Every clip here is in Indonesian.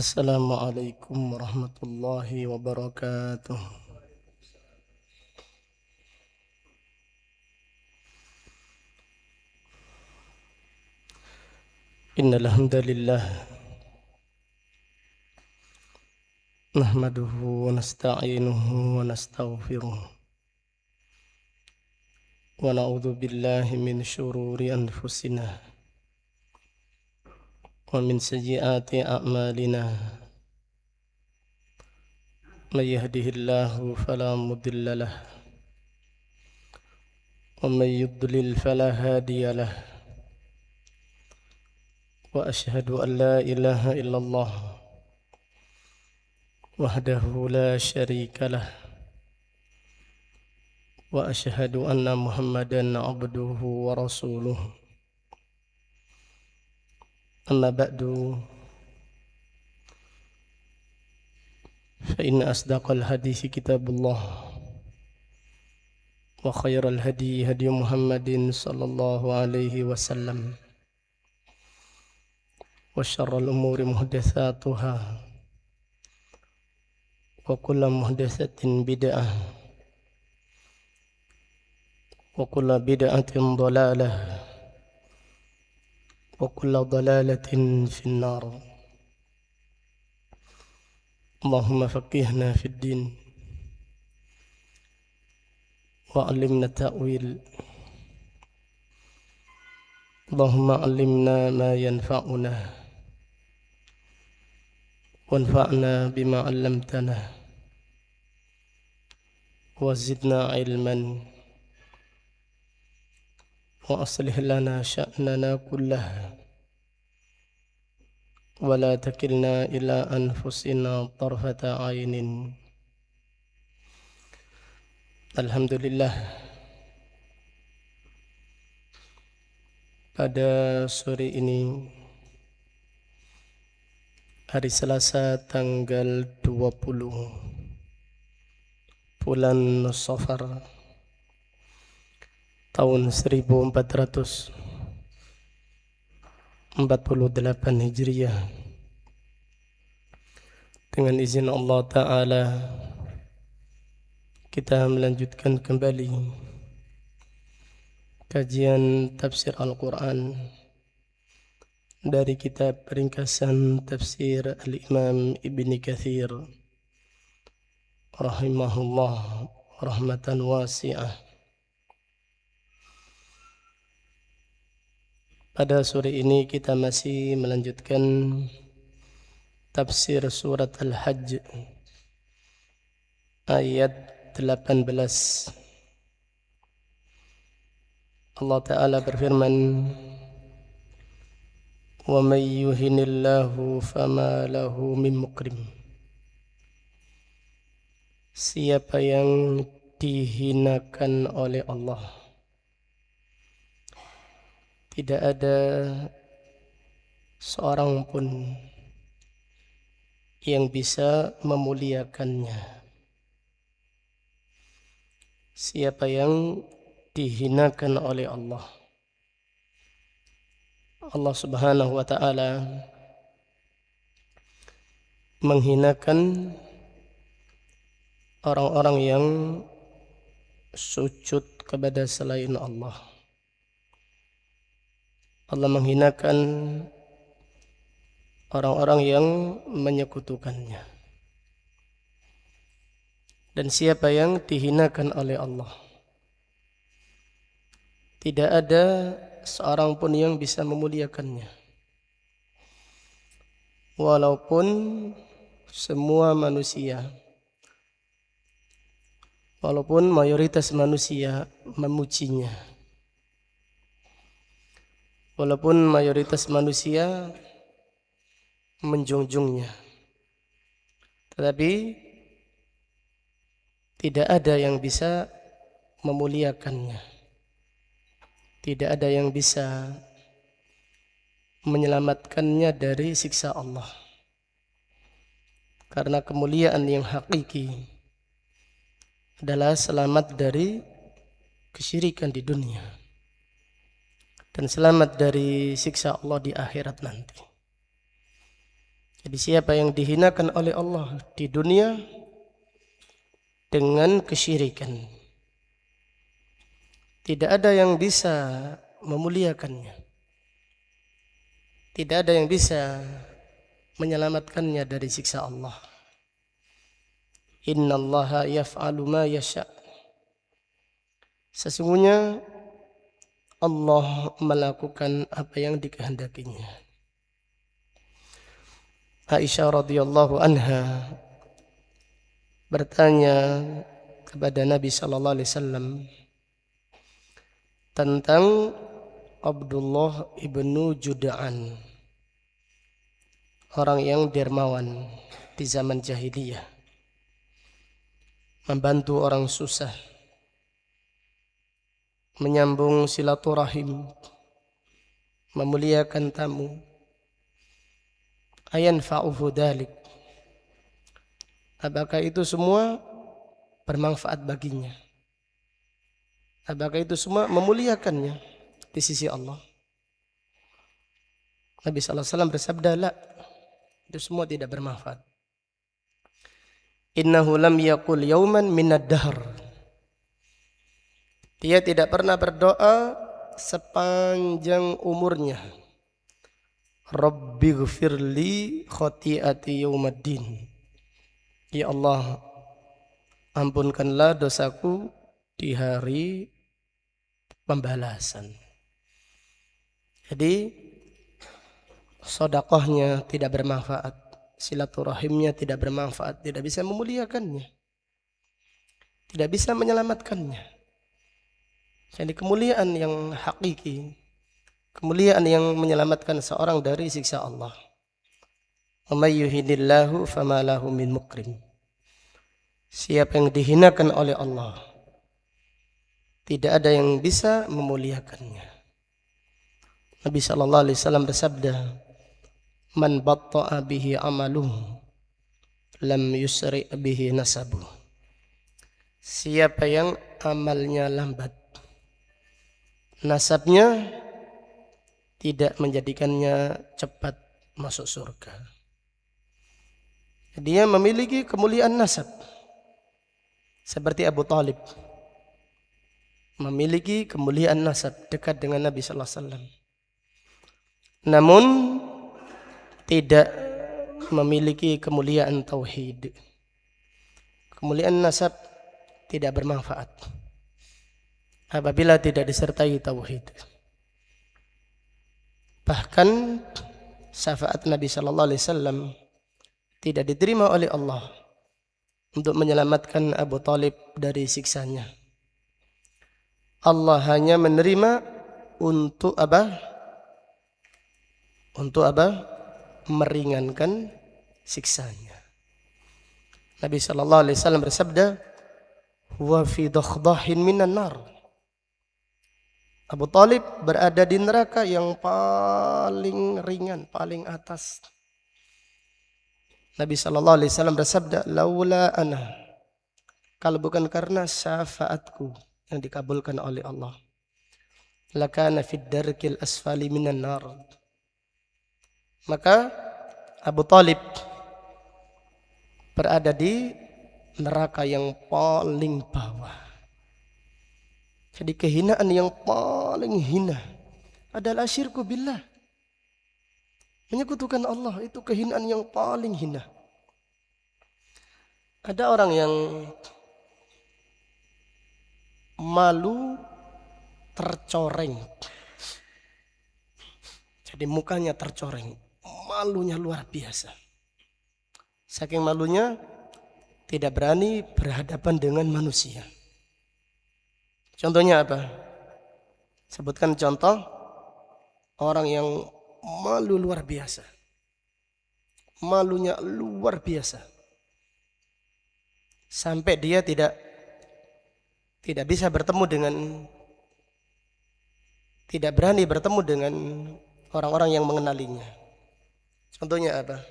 Assalamualaikum warahmatullahi wabarakatuh. Innal hamdalillah nahmaduhu wa nasta'inuhu wa nastaghfiruh wa na'udzu billahi min shururi anfusina wa min sayyiati a'malina. May yahdihillahu fala mudilla lahu wa may yudlil fala hadiya lahu. Wa ashhadu an la ilaha illallah wahdahu la syarika lah wa ashhadu anna Muhammadan abduhu wa rasuluh. Amma ba'du, fa inna asdaqal hadisi kitabullah wa khairal hadi hadi Muhammadin sallallahu alaihi wasallam wa syarral umuri muhdatsatuha wa kullu muhdatsatin bid'ah wa kullu bid'atin dhalalah wa kullu dhalalatin finnar. Allahumma faqihna fid din wa 'allimna ta'wil. Allahumma 'allimna ma yanfa'una wanfa'na bima 'allamtana wa zidna 'ilman wa aslih lana sya'nana kullahu wa la takilna ila anfusina tarfata 'ainin. Alhamdulillah, pada sore ini hari Selasa tanggal 20 bulan Safar tahun 1448 Hijriah, dengan izin Allah Ta'ala kita melanjutkan kembali kajian tafsir Al-Quran dari kitab ringkasan tafsir Al-Imam Ibn Kathir rahimahullah rahmatan wasi'ah. Pada sore ini kita masih melanjutkan tafsir surat Al-Hajj ayat 18. Allah Ta'ala berfirman, wa may yuhinillahu fama lahu min mukrim. Siapa yang dihinakan oleh Allah, tidak ada seorang pun yang bisa memuliakannya. Siapa yang dihinakan oleh Allah, Allah Subhanahu wa Ta'ala menghinakan orang-orang yang sujud kepada selain Allah. Allah menghinakan orang-orang yang menyekutukannya. Dan siapa yang dihinakan oleh Allah, tidak ada seorang pun yang bisa memuliakannya. Walaupun semua manusia, walaupun mayoritas manusia memujinya, walaupun mayoritas manusia menjunjungnya, tetapi tidak ada yang bisa memuliakannya. Tidak ada yang bisa menyelamatkannya dari siksa Allah. Karena kemuliaan yang hakiki adalah selamat dari kesyirikan di dunia dan selamat dari siksa Allah di akhirat nanti. Jadi siapa yang dihinakan oleh Allah di dunia dengan kesyirikan, tidak ada yang bisa memuliakannya. Tidak ada yang bisa menyelamatkannya dari siksa Allah. Innallaha yaf'alu ma yasha'. Sesungguhnya Allah melakukan apa yang dikehendakinya. Aisyah radhiyallahu anha bertanya kepada Nabi sallallahu alaihi wasallam tentang Abdullah ibnu Jud'an, orang yang dermawan di zaman jahiliyah, membantu orang susah, menyambung silaturahim, memuliakan tamu. Ayanfa'uhu dzalik, apakah itu semua bermanfaat baginya? Apakah itu semua memuliakannya di sisi Allah? Nabi sallallahu alaihi wasallam bersabda, la, itu semua tidak bermanfaat. Innahu lam yaqul yauman minad dahr. Dia tidak pernah berdoa sepanjang umurnya, Rabbighfirli khati'ati yaumaddin. Ya Allah, ampunkanlah dosaku di hari pembalasan. Jadi sedekahnya tidak bermanfaat, silaturahimnya tidak bermanfaat, tidak bisa memuliakannya, tidak bisa menyelamatkannya. Jadi kemuliaan yang hakiki, kemuliaan yang menyelamatkan seorang dari siksa Allah. Wa may yuhinillahu fama lahu min mukrim. Siapa yang dihinakan oleh Allah, tidak ada yang bisa memuliakannya. Nabi sallallahu alaihi wasallam bersabda, man batta'a bihi amaluhu lam yusri' bihi nasabuh. Siapa yang amalnya lambat, nasabnya tidak menjadikannya cepat masuk surga. Dia memiliki kemuliaan nasab seperti Abu Talib, memiliki kemuliaan nasab dekat dengan Nabi sallallahu alaihi wasallam. Namun tidak memiliki kemuliaan tauhid. Kemuliaan nasab tidak bermanfaat apabila tidak disertai tauhid. Bahkan syafaat Nabi sallallahu alaihi wasallam tidak diterima oleh Allah untuk menyelamatkan Abu Talib dari siksanya. Allah hanya menerima untuk apa? Untuk apa? Meringankan siksanya. Nabi sallallahu alaihi wasallam bersabda, "Huwa fi dakhdahin minan nar." Abu Talib berada di neraka yang paling ringan, paling atas. Nabi sallallahu alaihi wasallam bersabda, "Laula ana." Kalau bukan karena syafaatku yang dikabulkan oleh Allah, lakana fid darkil asfali minan nar. Maka Abu Talib berada di neraka yang paling bawah. Jadi kehinaan yang paling hina adalah syirku billah. Menyekutukan Allah itu kehinaan yang paling hina. Ada orang yang malu tercoreng. Jadi mukanya tercoreng, malunya luar biasa. Saking malunya tidak berani berhadapan dengan manusia. Contohnya apa? Sebutkan contoh orang yang malu luar biasa. Malunya luar biasa. Sampai dia tidak bisa bertemu dengan, tidak berani bertemu dengan orang-orang yang mengenalinya. Contohnya apa?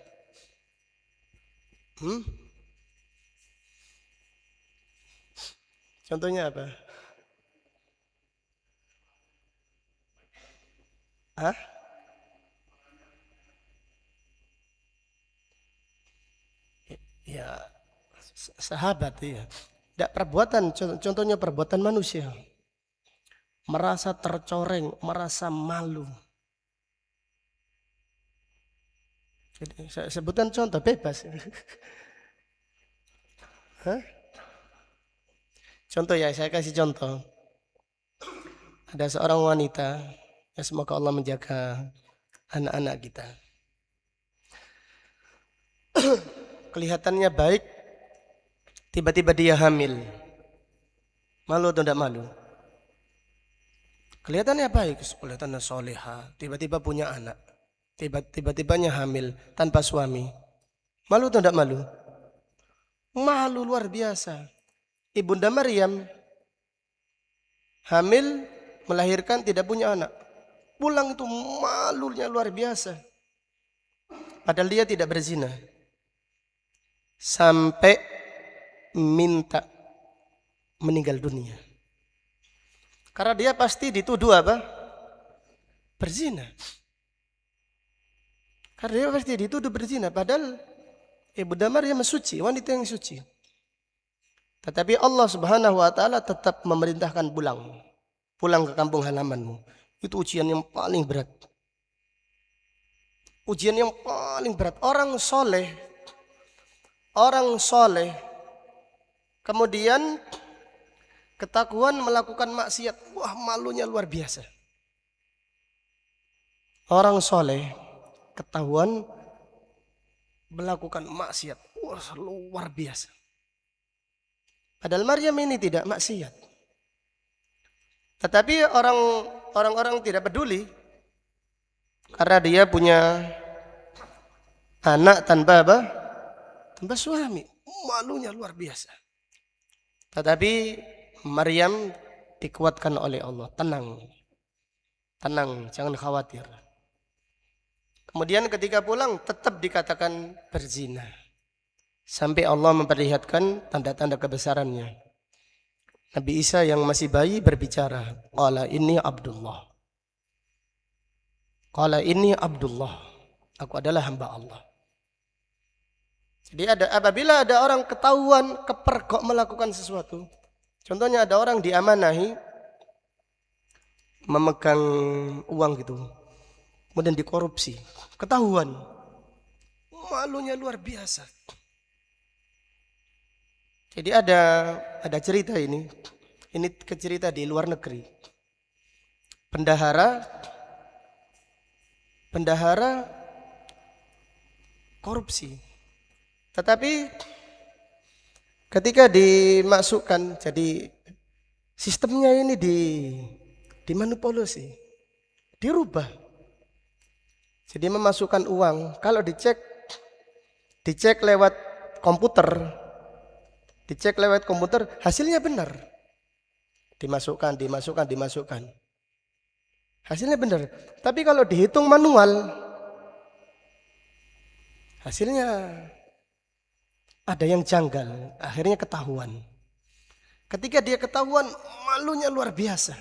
Contohnya apa? Hah? Sahabat ya. Tidak perbuatan, contohnya perbuatan manusia. Merasa tercoreng, merasa malu. Jadi, saya sebutkan contoh bebas. Hah? Contoh ya, saya kasih contoh. Ada seorang wanita, ya semoga Allah menjaga anak-anak kita. Kelihatannya baik, tiba-tiba dia hamil. Malu atau tidak malu? Kelihatannya baik, kelihatannya soleha, tiba-tiba punya anak. Tiba-tibanya hamil tanpa suami. Malu atau tidak malu? Malu luar biasa. Ibunda Maryam hamil, melahirkan, tidak punya anak. Pulang itu malunya luar biasa. Padahal dia tidak berzina. Sampai minta meninggal dunia. Karena dia pasti dituduh apa? Berzina. Karena dia pasti dituduh berzina. Padahal Ibunda Maryam suci, wanita yang suci. Tetapi Allah Subhanahu wa taala tetap memerintahkan pulang ke kampung halamanmu. Itu ujian yang paling berat. Ujian yang paling berat. Orang soleh kemudian ketakuan melakukan maksiat. Wah, malunya luar biasa. Orang soleh ketahuan melakukan maksiat. Wah, luar biasa. Padahal Maryam ini tidak maksiat. Tetapi orang-orang tidak peduli. Karena dia punya anak tanpa apa? Tanpa suami. Malunya luar biasa. Tetapi Maryam dikuatkan oleh Allah. Tenang, jangan khawatir. Kemudian ketika pulang tetap dikatakan berzina. Sampai Allah memperlihatkan tanda-tanda kebesarannya. Nabi Isa yang masih bayi berbicara. Qala inni Abdullah. Aku adalah hamba Allah. Jadi apabila ada orang ketahuan kepergok melakukan sesuatu. Contohnya ada orang diamanahi memegang uang gitu. Kemudian dikorupsi. Ketahuan. Malunya luar biasa. Jadi ada cerita ini. Ini cerita di luar negeri. Bendahara korupsi. Tetapi ketika dimasukkan, jadi sistemnya ini dimanipulasi, dirubah. Jadi memasukkan uang, kalau dicek lewat komputer, hasilnya benar. Dimasukkan. Hasilnya benar. Tapi kalau dihitung manual, hasilnya ada yang janggal. Akhirnya ketahuan. Ketika dia ketahuan, malunya luar biasa.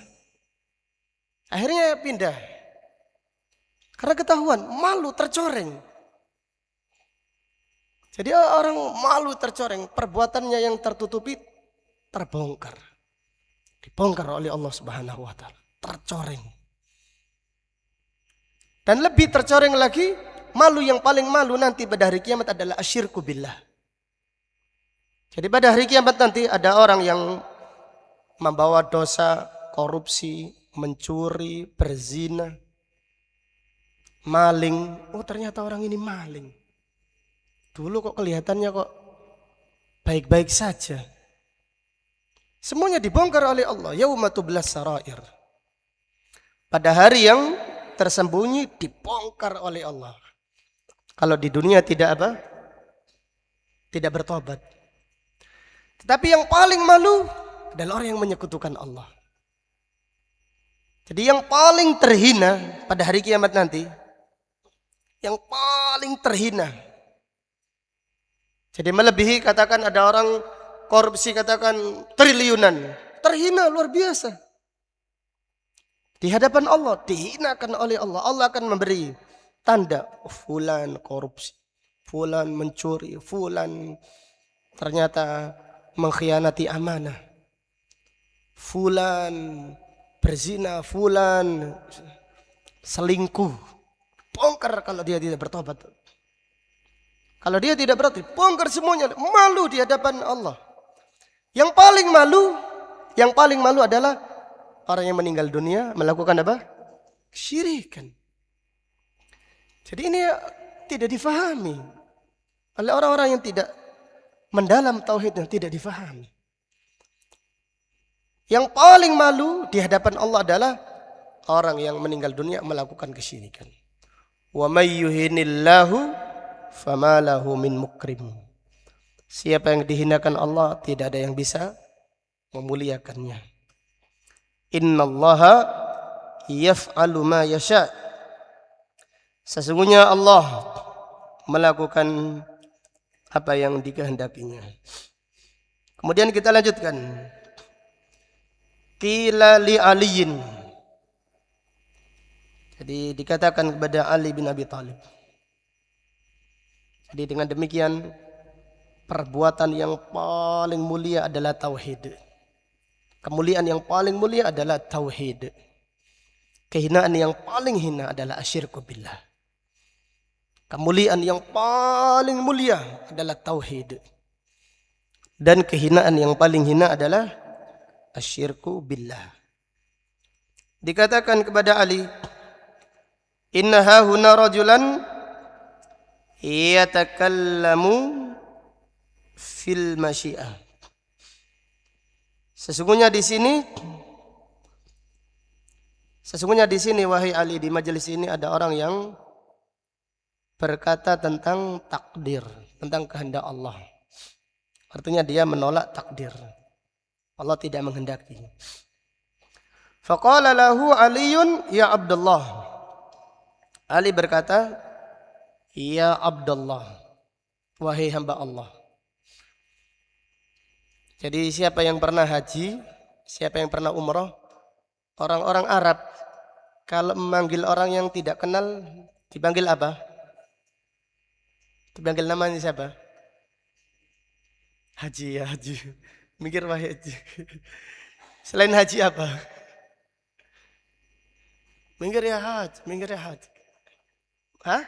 Akhirnya pindah. Karena ketahuan, malu, tercoreng. Jadi orang malu, tercoreng. Perbuatannya yang tertutupi terbongkar. Dibongkar oleh Allah Subhanahu wa taala. Tercoreng. Dan lebih tercoreng lagi, malu yang paling malu nanti pada hari kiamat adalah asyirku billah. Jadi pada hari kiamat nanti ada orang yang membawa dosa korupsi, mencuri, berzina, maling. Oh, ternyata orang ini maling. Dulu kok kelihatannya kok baik-baik saja. Semuanya dibongkar oleh Allah. Yauma tublas sarair. Pada hari yang tersembunyi dibongkar oleh Allah. Kalau di dunia tidak apa? Tidak bertobat. Tetapi yang paling malu adalah orang yang menyekutukan Allah. Jadi yang paling terhina pada hari kiamat nanti, yang paling terhina. Jadi melebihi, katakan ada orang korupsi katakan triliunan. Terhina luar biasa. Di hadapan Allah, dihinakan oleh Allah. Allah akan memberi tanda. Fulan korupsi, fulan mencuri, fulan ternyata mengkhianati amanah. Fulan berzina, fulan selingkuh. Bongkar kalau dia tidak bertobat. Kalau dia tidak bertobat, bongkar semuanya. Malu di hadapan Allah. Yang paling malu adalah orang yang meninggal dunia melakukan apa? Kesyirikan. Jadi ini tidak difahami oleh orang-orang yang tidak mendalam tauhidnya, tidak difahami. Yang paling malu di hadapan Allah adalah orang yang meninggal dunia melakukan kesyirikan. Wa may yuhinillahu fama lahu min mukrim. Siapa yang dihinakan Allah, tidak ada yang bisa memuliakannya. Innallaha yaf'alu ma yasha. Sesungguhnya Allah melakukan apa yang dikehendakinya. Kemudian kita lanjutkan. Qila li aliyin. Jadi dikatakan kepada Ali bin Abi Thalib. Jadi dengan demikian perbuatan yang paling mulia adalah tauhid. Kemuliaan yang paling mulia adalah tauhid. Kehinaan yang paling hina adalah asyirku billah. Kemuliaan yang paling mulia adalah tauhid. Dan kehinaan yang paling hina adalah asyirku billah. Dikatakan kepada Ali, inna hahuna rajulan yatakallamu fil masyiah. Sesungguhnya di sini wahai Ali, di majelis ini ada orang yang berkata tentang takdir, tentang kehendak Allah. Artinya dia menolak takdir. Allah tidak menghendaki. Faqala lahu Aliyun ya Abdullah. Ali berkata, ya Abdullah, wahai hamba Allah. Jadi siapa yang pernah haji, siapa yang pernah umrah, orang-orang Arab kalau memanggil orang yang tidak kenal dipanggil apa? Dipanggil namanya siapa? Haji, ya haji. Mikir wahai haji. Selain haji apa? Minggir ya haji. Hah?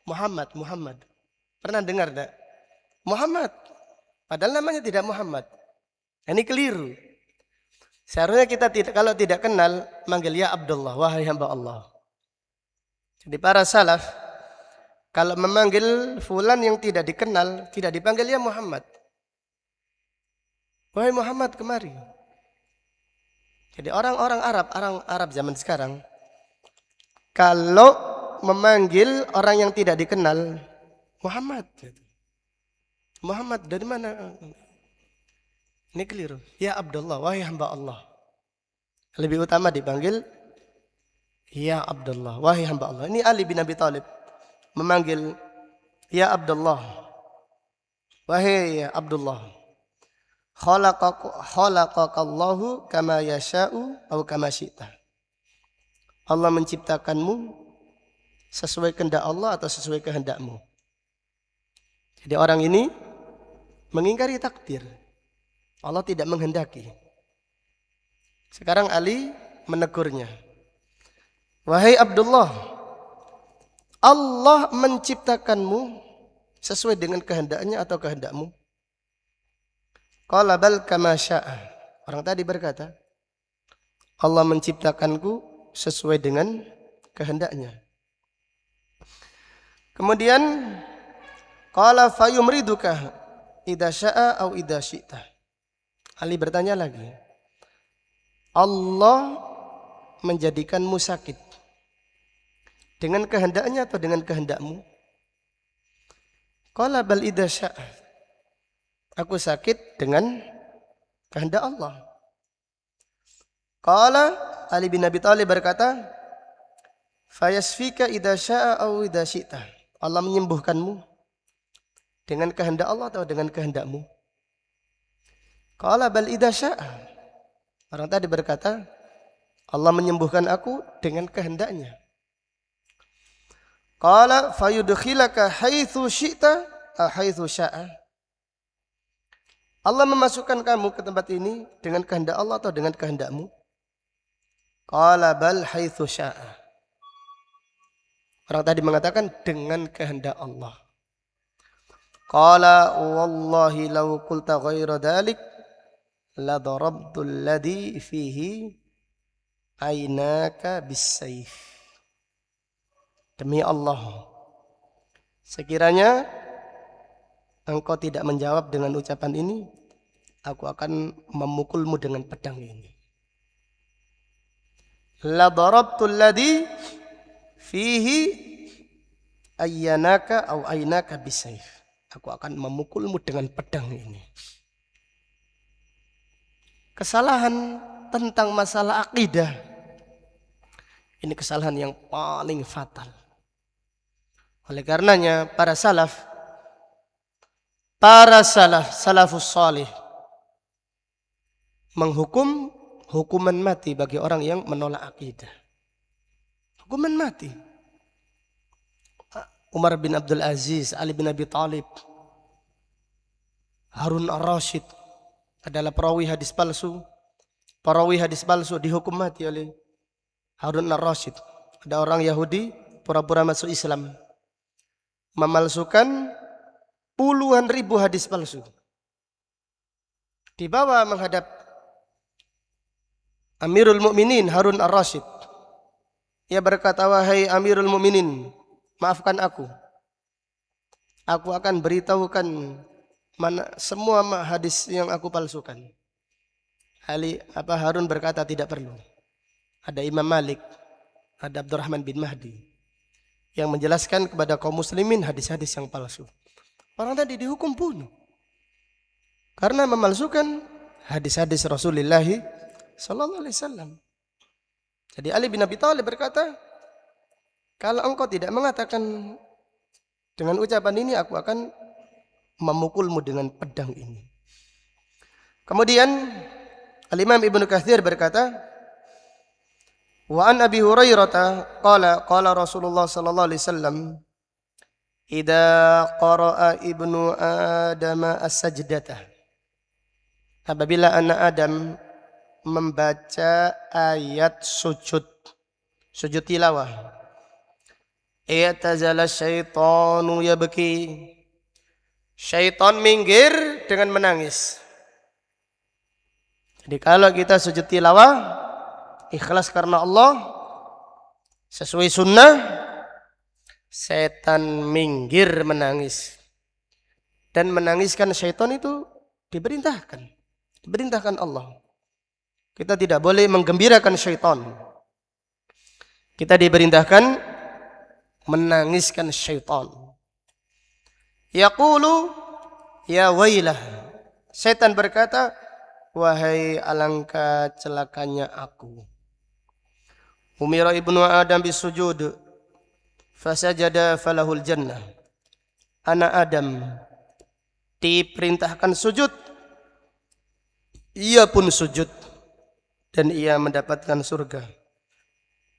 Muhammad. Pernah dengar tak? Muhammad. Padahal namanya tidak Muhammad. Ini keliru. Seharusnya kita kalau tidak kenal manggil ya Abdullah, wahai hamba Allah. Jadi para salaf kalau memanggil fulan yang tidak dikenal tidak dipanggil ya Muhammad. Wahai Muhammad kemari. Jadi orang Arab zaman sekarang kalau memanggil orang yang tidak dikenal Muhammad. Muhammad dari mana? Ini keliru. Ya Abdullah, wahai hamba Allah. Lebih utama dipanggil ya Abdullah, wahai hamba Allah. Ini Ali bin Abi Thalib memanggil ya Abdullah, wahai Abdullah. Khalaqakallahu kama yasha'u atau kama syi'ta. Allah menciptakanmu sesuai kehendak Allah atau sesuai kehendakmu. Jadi orang ini mengingkari takdir. Allah tidak menghendaki. Sekarang Ali menegurnya. Wahai Abdullah, Allah menciptakanmu sesuai dengan kehendaknya atau kehendakmu? Qala bal kama syaa. Orang tadi berkata, Allah menciptakanku sesuai dengan kehendaknya. Kemudian qala fayumriduka idza syaa au idza syi'ta. Ali bertanya lagi. Allah menjadikanmu sakit dengan kehendaknya atau dengan kehendakmu? Qala bal idza syaa. Aku sakit dengan kehendak Allah. Qala Ali bin Abi Thalib berkata, fayasfika idza syaa au idza syi'ta. Allah menyembuhkanmu dengan kehendak Allah atau dengan kehendakmu? Qala bal idza syaa. Orang tadi berkata, Allah menyembuhkan aku dengan kehendaknya. Qala fayudkhilaka haitsu syi'ta aw haitsu syaa. Allah memasukkan kamu ke tempat ini dengan kehendak Allah atau dengan kehendakmu? Qala bal haitsu syaa. Orang tadi mengatakan dengan kehendak Allah. Qala wallahi law qulta ghaira dhalik la darabtu alladhi fihi ainaka bisayf. Demi Allah, sekiranya engkau tidak menjawab dengan ucapan ini, aku akan memukulmu dengan pedang ini. La darabtu alladhi fihi ayyanaka aw aynaka bisayf. Aku akan memukulmu dengan pedang ini. Kesalahan tentang masalah akidah, ini kesalahan yang paling fatal. Oleh karenanya para salafus salih menghukum hukuman mati bagi orang yang menolak akidah. Hukuman mati. Umar bin Abdul Aziz, Ali bin Abi Thalib, Harun ar-Rasyid adalah perawi hadis palsu. Perawi hadis palsu dihukum mati oleh Harun ar-Rasyid. Ada orang Yahudi pura-pura masuk Islam, memalsukan puluhan ribu hadis palsu. Dibawa menghadap Amirul Mukminin Harun ar-Rasyid. Ia berkata, wahai Amirul Mukminin, maafkan aku. Aku akan beritahukan mana semua hadis yang aku palsukan. Harun berkata, tidak perlu. Ada Imam Malik, ada Abdurrahman bin Mahdi yang menjelaskan kepada kaum muslimin hadis-hadis yang palsu. Orang tadi dihukum bunuh karena memalsukan hadis-hadis Rasulullah sallallahu alaihi wasallam. Jadi Ali bin Abi Thalib berkata, kalau engkau tidak mengatakan dengan ucapan ini, aku akan memukulmu dengan pedang ini. Kemudian Al-Imam Ibnu Katsir berkata, wa an Abi Hurairah qala Rasulullah sallallahu alaihi wasallam, idza qara'a ibnu Adam as-sajdata, apabila anak Adam membaca ayat sujud tilawah, i'tazala syaitanu yabki, syaitan minggir dengan menangis. Jadi kalau kita sujud tilawah ikhlas karena Allah sesuai sunnah, setan minggir menangis. Dan menangiskan syaitan itu diperintahkan Allah. Kita tidak boleh menggembirakan syaitan. Kita diperintahkan menangiskan syaitan. Yaqulu ya wailah. Syaitan berkata, wahai alangkah celakanya aku. Umira ibnu Adam bisujud fasajada falahul jannah. Anak Adam diperintahkan sujud, ia pun sujud dan ia mendapatkan surga.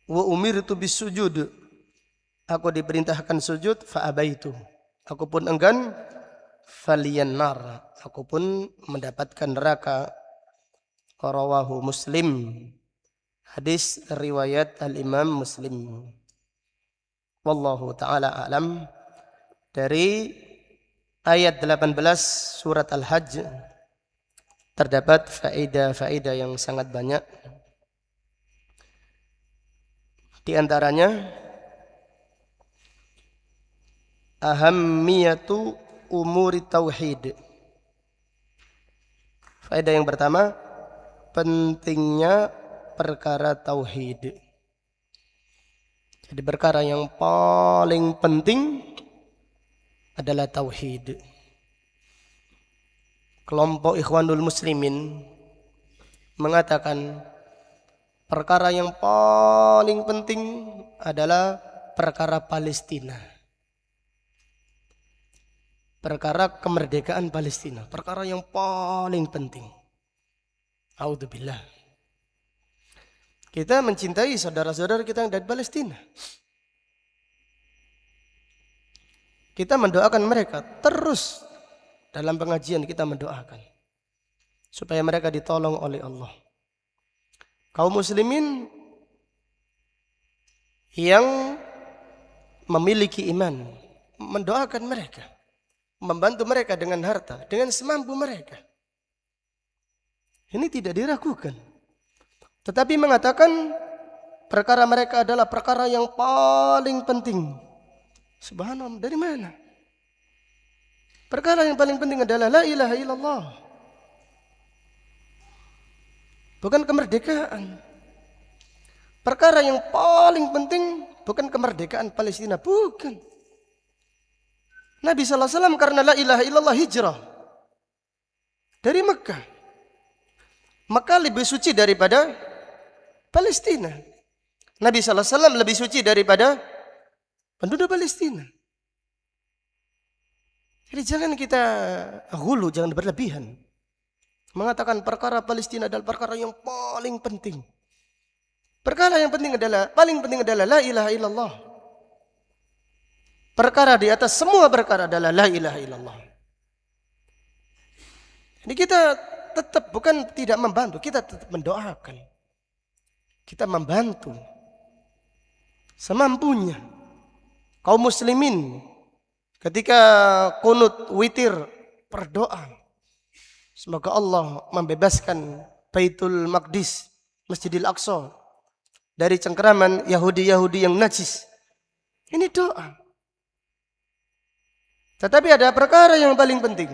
Wa umirtu bisujud, aku diperintahkan sujud, fa abaitu, aku pun enggan, faliyan nar, aku pun mendapatkan neraka. Rawahu Muslim, hadis riwayat Al-Imam Muslim. Wallahu ta'ala a'lam. Dari ayat 18 surat Al-Hajj terdapat faedah-faedah yang sangat banyak. Di antaranya ahammiyatu umuri tauhid. Faedah yang pertama, pentingnya perkara tauhid. Jadi perkara yang paling penting adalah tauhid. Kelompok Ikhwanul Muslimin mengatakan perkara yang paling penting adalah perkara Palestina. Perkara kemerdekaan Palestina, perkara yang paling penting. A'udzubillah. Kita mencintai saudara-saudara kita yang dari Palestina. Kita mendoakan mereka terus. Dalam pengajian kita mendoakan. supaya mereka ditolong oleh Allah. Kaum muslimin yang memiliki iman mendoakan mereka, membantu mereka dengan harta, dengan semampu mereka. Ini tidak diragukan. Tetapi mengatakan perkara mereka adalah perkara yang paling penting. Subhanallah, dari mana? Perkara yang paling penting adalah la ilaha illallah. Bukan kemerdekaan. Perkara yang paling penting bukan kemerdekaan Palestina, bukan. Nabi SAW karena la ilaha illallah hijrah dari Mekah. Mekah lebih suci daripada Palestina. Nabi SAW lebih suci daripada penduduk Palestina. Jadi jangan kita hulu, jangan berlebihan mengatakan perkara Palestina adalah perkara yang paling penting. Perkara yang paling penting adalah la ilaha illallah. Perkara di atas semua perkara adalah la ilaha illallah. Jadi kita tetap bukan tidak membantu, kita tetap mendoakan. Kita membantu semampunya. Kaum muslimin ketika kunut witir berdoa, semoga Allah membebaskan Baitul Maqdis, Masjidil Aqsa dari cengkeraman Yahudi-Yahudi yang najis. Ini doa. Tetapi ada perkara yang paling penting.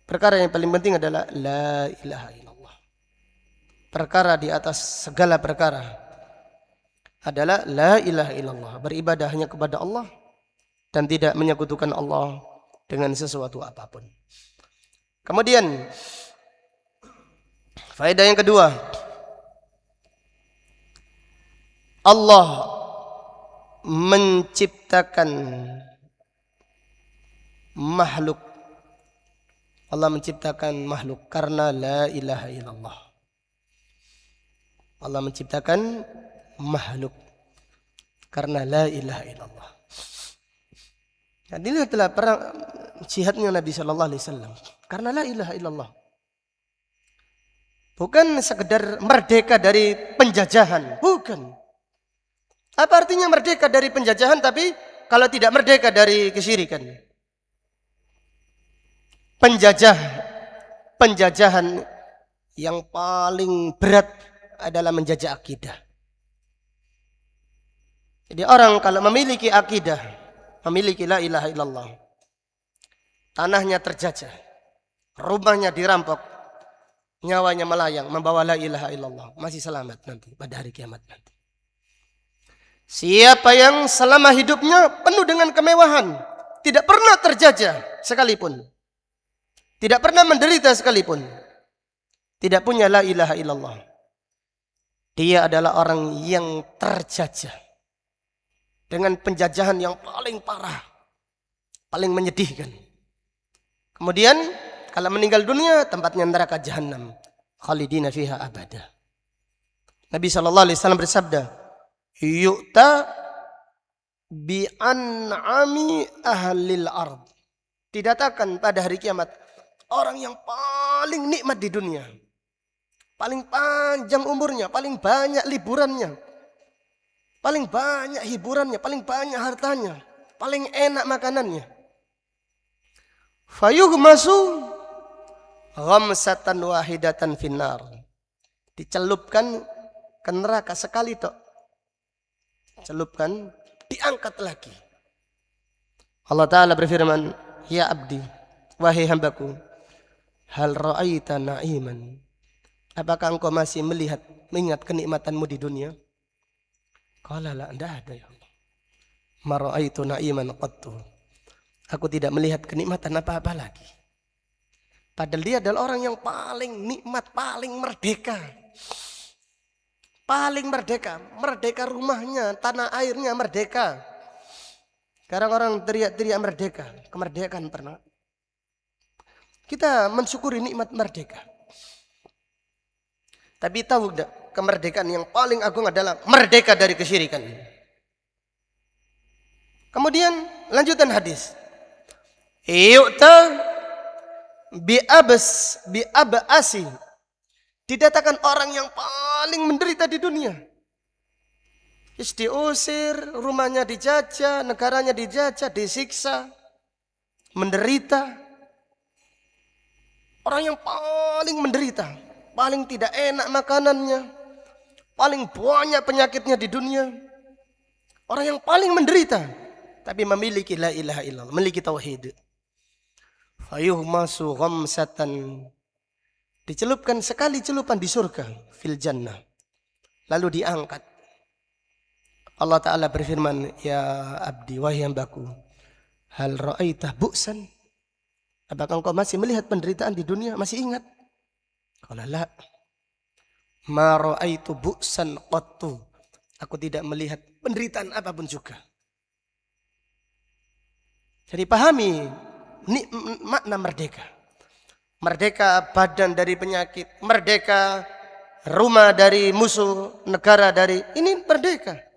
Perkara yang paling penting adalah la ilaha illallah. Perkara di atas segala perkara adalah la ilaha illallah. Beribadah hanya kepada Allah dan tidak menyekutukan Allah dengan sesuatu apapun. Kemudian faedah yang kedua, Allah menciptakan makhluk. Allah menciptakan makhluk karena la ilaha illallah. Allah menciptakan makhluk karena la ilaha illallah. Dan ini adalah perang jihadnya Nabi sallallahu alaihi wasallam karena la ilaha illallah. Bukan sekedar merdeka dari penjajahan, bukan. Apa artinya merdeka dari penjajahan tapi kalau tidak merdeka dari kesyirikan? Penjajahan yang paling berat adalah menjajah akidah. Jadi orang kalau memiliki akidah, memiliki la ilaha illallah, tanahnya terjajah, rumahnya dirampok, nyawanya melayang, membawa la ilaha illallah, masih selamat nanti pada hari kiamat nanti. Siapa yang selama hidupnya penuh dengan kemewahan, tidak pernah terjajah sekalipun, tidak pernah menderita sekalipun, tidak punya la ilaha illallah, dia adalah orang yang terjajah dengan penjajahan yang paling parah, paling menyedihkan. Kemudian kalau meninggal dunia tempatnya neraka jahanam, khalidina fiha abada. Nabi sallallahu alaihi wasallam bersabda, yu'ta bi an'ami ahlil ard. Didatangkan pada hari kiamat orang yang paling nikmat di dunia, paling panjang umurnya, paling banyak liburannya, paling banyak hiburannya, paling banyak hartanya, paling enak makanannya. Fayughmasu ghamsatan wahidatan finnar. Dicelupkan ke neraka sekali tok. Celupkan, diangkat lagi. Allah Ta'ala berfirman, ya abdi, wahai hambaku, hal ra'aita na'iman. Apakah engkau masih melihat, mengingat kenikmatanmu di dunia? Qala la, tidak ada ya Allah. Ma ra'aitu na'iman qattu. Aku tidak melihat kenikmatan apa-apa lagi. Padahal dia adalah orang yang paling nikmat, paling merdeka. Paling merdeka. Merdeka rumahnya, tanah airnya merdeka. Sekarang orang teriak-teriak merdeka. Kemerdekaan pernah. Kita mensyukuri nikmat merdeka. Tapi tahu tidak, kemerdekaan yang paling agung adalah merdeka dari kesyirikan. Kemudian lanjutan hadis. Yu'ta bi'abasi, didatangkan orang yang paling menderita di dunia. Diusir, rumahnya dijajah, negaranya dijajah, disiksa, menderita. Orang yang paling menderita, paling tidak enak makanannya, paling banyak penyakitnya di dunia. Orang yang paling menderita, tapi memiliki la ilaha illallah, memiliki tauhid. Fayuhmasu ghamsatan, dicelupkan sekali celupan di surga, fil jannah, lalu diangkat. Allah Ta'ala berfirman, ya abdi, wahai hambaku, hal ra'aitah bu'san, apakah engkau masih melihat penderitaan di dunia, masih ingat? Qala la, ma ra'aitu bu'san qattu, aku tidak melihat penderitaan apapun juga. Jadi pahami makna merdeka. Merdeka badan dari penyakit, merdeka rumah dari musuh, negara dari, ini merdeka.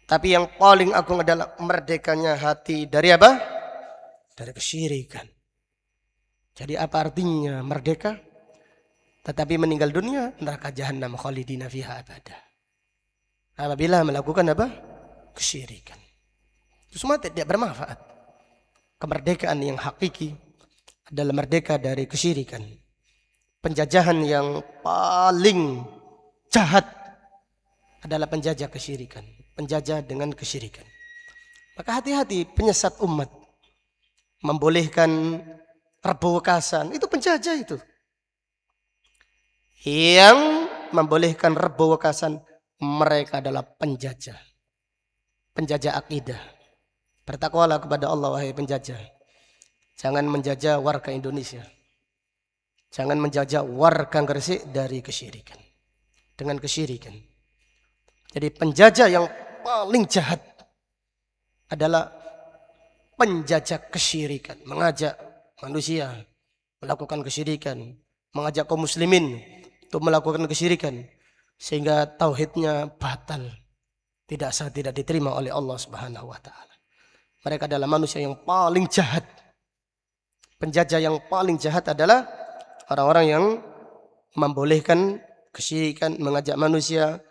Tapi yang paling agung adalah merdekanya hati dari apa? Dari kesyirikan. Jadi apa artinya merdeka? Tetapi meninggal dunia, neraka jahannam khalidina fiha abada. Apabila melakukan apa? Kesyirikan. Itu semua tidak bermanfaat. Kemerdekaan yang hakiki adalah merdeka dari kesyirikan. Penjajahan yang paling jahat adalah penjajah kesyirikan. Penjajah dengan kesyirikan. Maka hati-hati penyesat umat. Membolehkan rebokasan. Itu penjajah itu. Yang membolehkan rebokasan, mereka adalah penjajah. Penjajah akidah. Bertakwalah kepada Allah, wahai penjajah. Jangan menjajah warga Indonesia. Jangan menjajah warga Gresik dari kesyirikan. Dengan kesyirikan. Jadi penjajah yang paling jahat adalah penjajah kesyirikan. Mengajak manusia melakukan kesyirikan. Mengajak kaum muslimin untuk melakukan kesyirikan. Sehingga tauhidnya batal. Tidak sah, tidak diterima oleh Allah Subhanahu wa ta'ala. Mereka adalah manusia yang paling jahat. Penjajah yang paling jahat adalah orang-orang yang membolehkan kesyirikan, mengajak manusia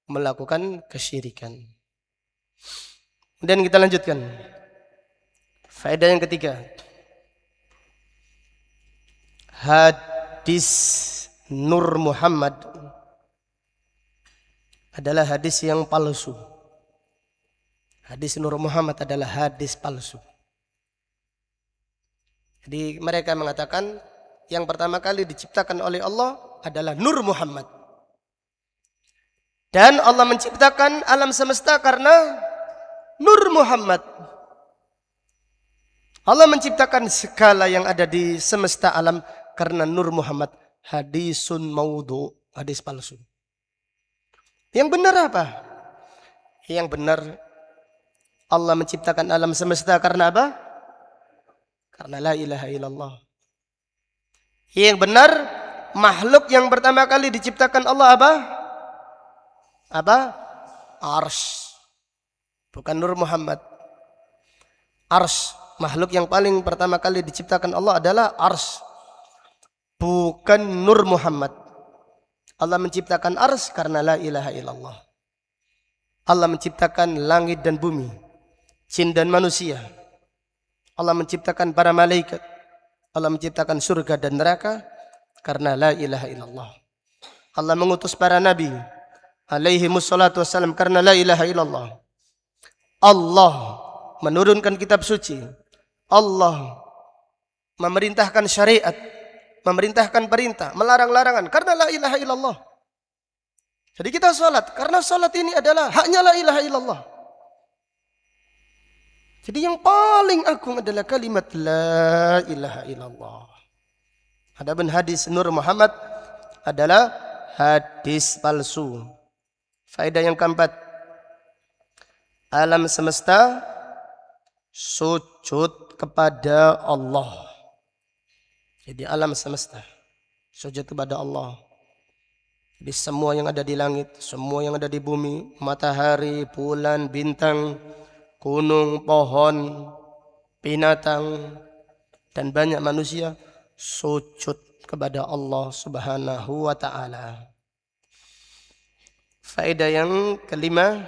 melakukan kesyirikan. Dan kita lanjutkan. Faedah yang ketiga. Hadis Nur Muhammad adalah hadis yang palsu. Hadis Nur Muhammad adalah hadis palsu. Jadi mereka mengatakan yang pertama kali diciptakan oleh Allah adalah Nur Muhammad. Dan Allah menciptakan alam semesta karena Nur Muhammad. Allah menciptakan segala yang ada di semesta alam karena Nur Muhammad. Hadisun maudhu, hadis palsu. Yang benar apa? Yang benar Allah menciptakan alam semesta karena apa? Karena la ilaha illallah. Yang benar makhluk yang pertama kali diciptakan Allah apa? Apa? Ars. Bukan Nur Muhammad. Ars. Makhluk yang paling pertama kali diciptakan Allah adalah ars. Bukan Nur Muhammad. Allah menciptakan ars karena la ilaha illallah. Allah menciptakan langit dan bumi, jin dan manusia. Allah menciptakan para malaikat. Allah menciptakan surga dan neraka karena la ilaha illallah. Allah mengutus para nabi alaihi mussalatu wassalam karena la ilaha illallah. Allah menurunkan kitab suci. Allah memerintahkan syariat, memerintahkan perintah, melarang larangan karena la ilaha illallah. Jadi kita salat karena salat ini adalah haknya la ilaha illallah. Jadi yang paling agung adalah kalimat la ilaha illallah. Adapun hadis Nur Muhammad adalah hadis palsu. Faedah yang keempat, alam semesta sujud kepada Allah. Jadi alam semesta sujud kepada Allah. Jadi semua yang ada di langit, semua yang ada di bumi, matahari, bulan, bintang, gunung, pohon, binatang, dan banyak manusia sujud kepada Allah Subhanahu wa taala. Faedah yang kelima,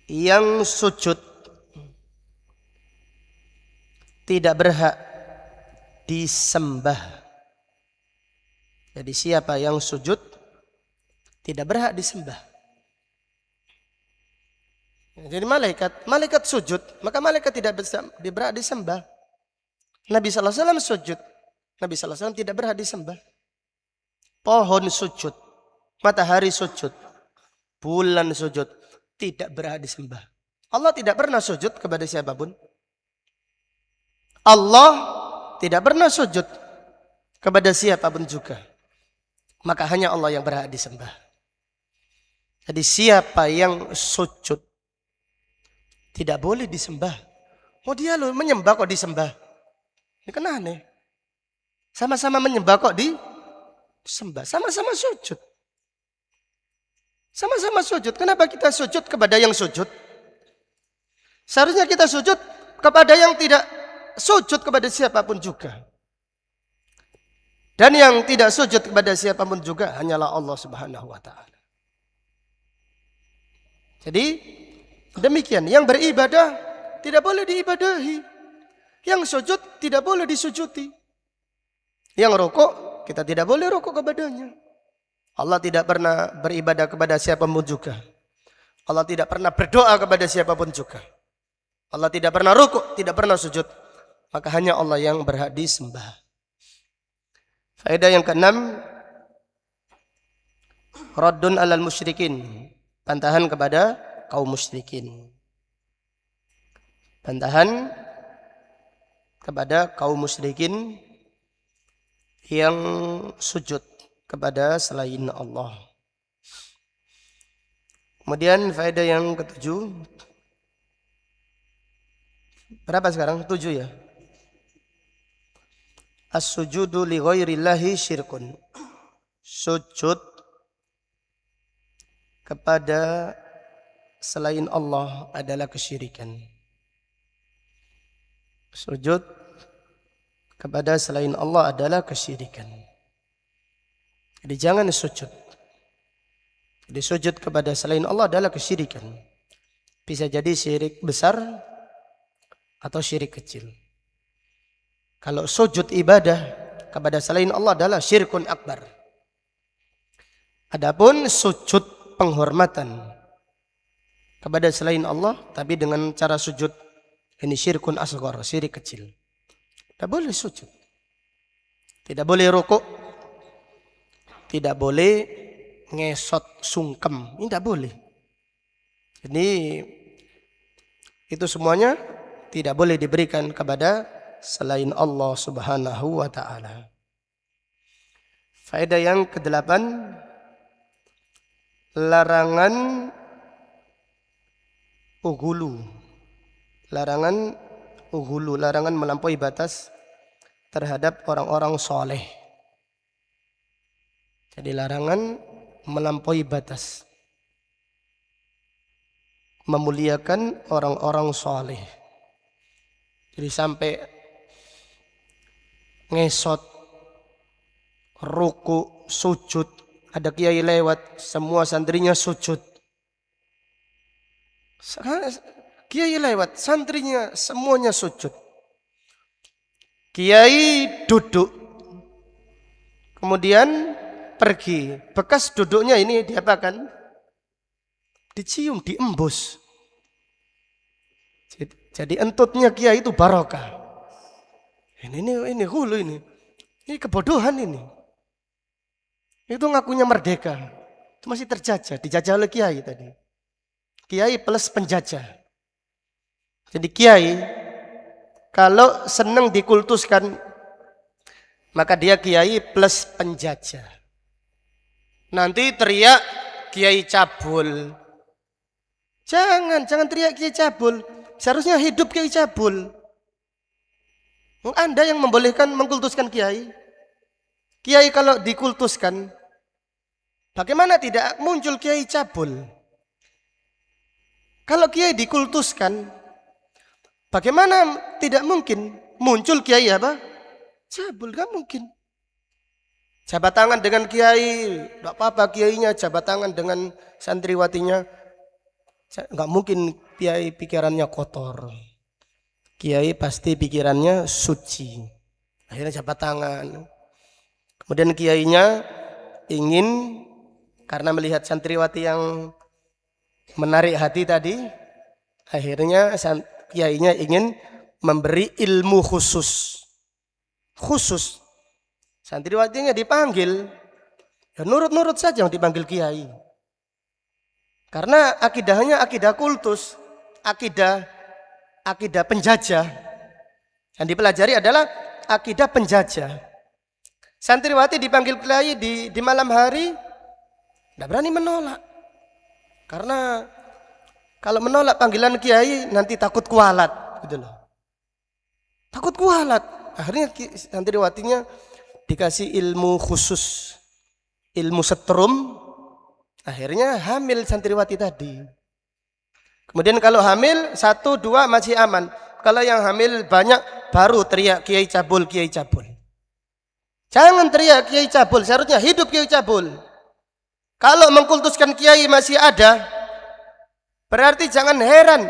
yang sujud tidak berhak disembah. Jadi siapa yang sujud tidak berhak disembah. Jadi malaikat sujud, maka malaikat tidak berhak disembah. Nabi sallallahu alaihi wasallam sujud, Nabi sallallahu alaihi wasallam tidak berhak disembah. Pohon sujud, matahari sujud, bulan sujud, tidak berhak disembah. Allah tidak pernah sujud kepada siapapun. Allah tidak pernah sujud kepada siapapun juga. Maka hanya Allah yang berhak disembah. Jadi siapa yang sujud tidak boleh disembah. Oh dia loh menyembah kok disembah. Ini kan aneh. Sama-sama menyembah kok disembah. Sama-sama sujud. Sama-sama sujud. Kenapa kita sujud kepada yang sujud? Seharusnya kita sujud kepada yang tidak sujud kepada siapapun juga. Dan yang tidak sujud kepada siapapun juga hanyalah Allah Subhanahu wa taala. Jadi demikian, yang beribadah tidak boleh diibadahi. Yang sujud tidak boleh disujudi. Yang rukuk, kita tidak boleh rukuk kepadanya. Allah tidak pernah beribadah kepada siapapun juga. Allah tidak pernah berdoa kepada siapapun juga. Allah tidak pernah rukuk, tidak pernah sujud. Maka hanya Allah yang berhak disembah. Faedah yang keenam, raddun alal musyrikin, bantahan kepada kaum musyrikin. Bantahan kepada kaum musyrikin yang sujud kepada selain Allah. Kemudian faedah yang ketujuh. Berapa sekarang? 7 ya. As-sujudu li ghairillahi syirkun. Sujud kepada selain Allah adalah kesyirikan. Sujud kepada selain Allah adalah kesyirikan. Jadi jangan sujud. Jadi sujud kepada selain Allah adalah kesyirikan. Bisa jadi syirik besar atau syirik kecil. Kalau sujud ibadah kepada selain Allah adalah syirkun akbar. Adapun sujud penghormatan kepada selain Allah tapi dengan cara sujud ini syirkun asghar, syirik kecil. Tidak boleh sujud. Tidak boleh rukuk. Tidak boleh ngesot sungkem. Ini tidak boleh. Ini itu semuanya tidak boleh diberikan kepada selain Allah Subhanahu wa taala. Faedah yang ke-8, larangan ughulu. Larangan melampaui batas terhadap orang-orang soleh. Jadi larangan melampaui batas, memuliakan orang-orang soleh. Jadi sampai ngesot, ruku, sujud. Ada kiai lewat, semua santrinya sujud. Kiai lewat, santrinya semuanya sujud. Kiai duduk, kemudian pergi. Bekas duduknya ini diapakan? Dicium, diembus. Jadi entutnya kiai itu barokah. Ini hulu ini. Ini kebodohan ini. Itu ngakunya merdeka. Itu masih terjajah, dijajah oleh kiai tadi. Kiai plus penjajah. Jadi kiai kalau senang dikultuskan maka dia kiai plus penjajah. Nanti teriak kiai cabul. Jangan teriak kiai cabul. Seharusnya hidup kiai cabul. Anda yang membolehkan mengkultuskan kiai. Kiai kalau dikultuskan, bagaimana tidak muncul kiai cabul? Kalau kiai dikultuskan, bagaimana tidak mungkin muncul kiai apa? Cabul, gak mungkin. Jabat tangan dengan kiai, tidak apa-apa kiainya jabat tangan dengan santriwatinya. Gak mungkin kiai pikirannya kotor. Kiai pasti pikirannya suci. Akhirnya jabat tangan. Kemudian kiainya ingin, karena melihat santriwati yang menarik hati tadi, akhirnya kiainya ingin memberi ilmu khusus. Santriwatinya dipanggil, ya nurut-nurut saja yang dipanggil kiai. Karena akidahnya akidah kultus, akidah penjajah. Yang dipelajari adalah akidah penjajah. Santriwati dipanggil kiai di malam hari, tidak berani menolak. Karena kalau menolak panggilan kiai nanti takut kualat, gitu loh. Takut kualat. Akhirnya santriwatinya dikasih ilmu khusus, ilmu setrum. Akhirnya hamil santriwati tadi. Kemudian kalau hamil 1, 2 masih aman. Kalau yang hamil banyak baru teriak kiai cabul, kiai cabul. Jangan teriak kiai cabul, seharusnya hidup kiai cabul. Kalau mengkultuskan kiai masih ada, berarti jangan heran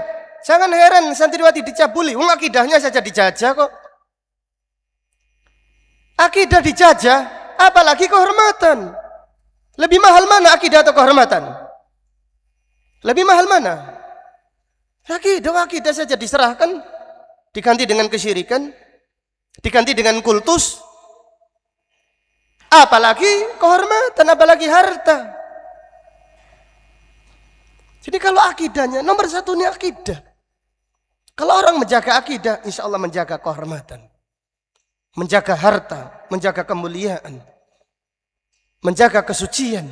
santriwati dicabuli. Akidahnya saja dijajah kok. Akidah dijajah, apalagi kehormatan. Lebih mahal mana akidah atau kehormatan? Lebih mahal mana? Akidah saja diserahkan, diganti dengan kesyirikan, diganti dengan kultus. Apalagi kehormatan, apalagi harta. Jadi kalau akidahnya, nomor 1 ini akidah. Kalau orang menjaga akidah, insya Allah menjaga kehormatan. Menjaga harta, menjaga kemuliaan. Menjaga kesucian.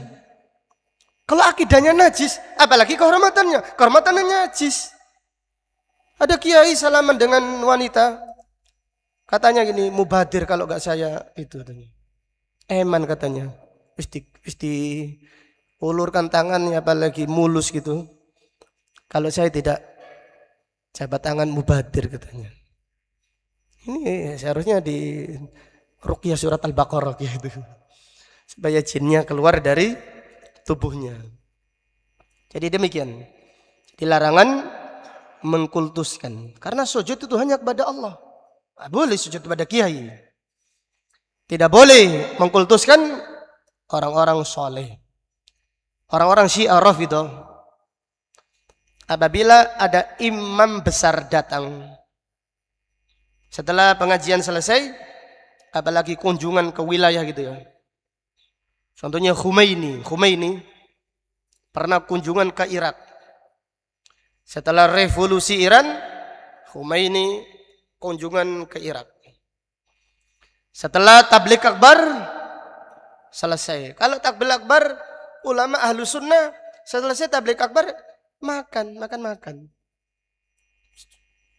Kalau akidahnya najis, apalagi kehormatannya. Kehormatannya najis. Ada kiai salaman dengan wanita. Katanya gini, mubadir kalau gak saya itu. Eman katanya. Isti ulurkan tangannya apalagi mulus gitu. Kalau saya tidak jabat tangan mubadir katanya. Ini seharusnya di ruqyah surat Al-Baqarah gitu. Supaya jinnya keluar dari tubuhnya. Jadi demikian. Dilarangan mengkultuskan. Karena sujud itu hanya kepada Allah. Tidak boleh sujud kepada kiai. Tidak boleh mengkultuskan orang-orang soleh. Orang-orang Syiah Rafidhah. Apabila ada imam besar datang. Setelah pengajian selesai. Apalagi kunjungan ke wilayah gitu ya. Contohnya Khomeini pernah kunjungan ke Irak. Setelah revolusi Iran, Khomeini kunjungan ke Irak. Setelah tabligh akbar selesai. Kalau tabligh akbar, ulama ahlu sunnah selesai tabligh akbar makan.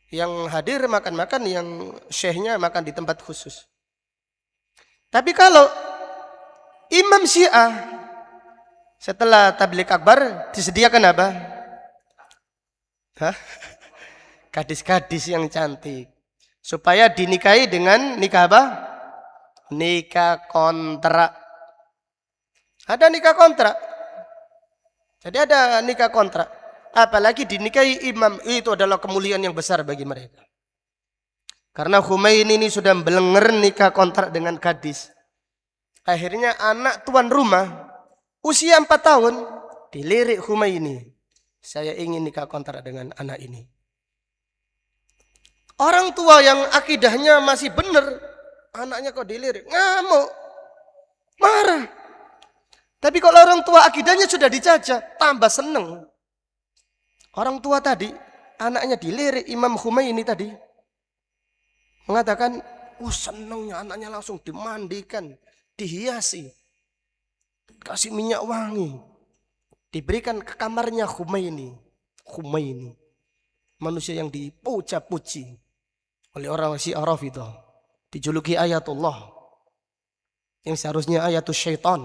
Yang hadir makan, yang syekhnya makan di tempat khusus. Tapi kalau Imam Syiah setelah tabligh akbar disediakan apa? Gadis-gadis yang cantik supaya dinikahi dengan nikah apa? Nikah kontrak. Ada nikah kontrak. Jadi ada nikah kontrak. Apalagi dinikahi imam, itu adalah kemuliaan yang besar bagi mereka. Karena Khomeini ini sudah belenger nikah kontrak dengan gadis. Akhirnya anak tuan rumah usia 4 tahun dilirik Khomeini. Saya ingin nikah kontrak dengan anak ini. Orang tua yang akidahnya masih benar, anaknya kok dilirik, ngamuk, marah. Tapi kalau orang tua akidahnya sudah dijajah, tambah seneng. Orang tua tadi, anaknya dilirik Imam Khomeini tadi. Mengatakan, senengnya anaknya langsung dimandikan. Dihiasi, kasih minyak wangi, diberikan ke kamarnya Khomeini, manusia yang dipuja-puji oleh orang Syiah Rafidhah, dijuluki ayatullah, yang seharusnya ayatul syaitan.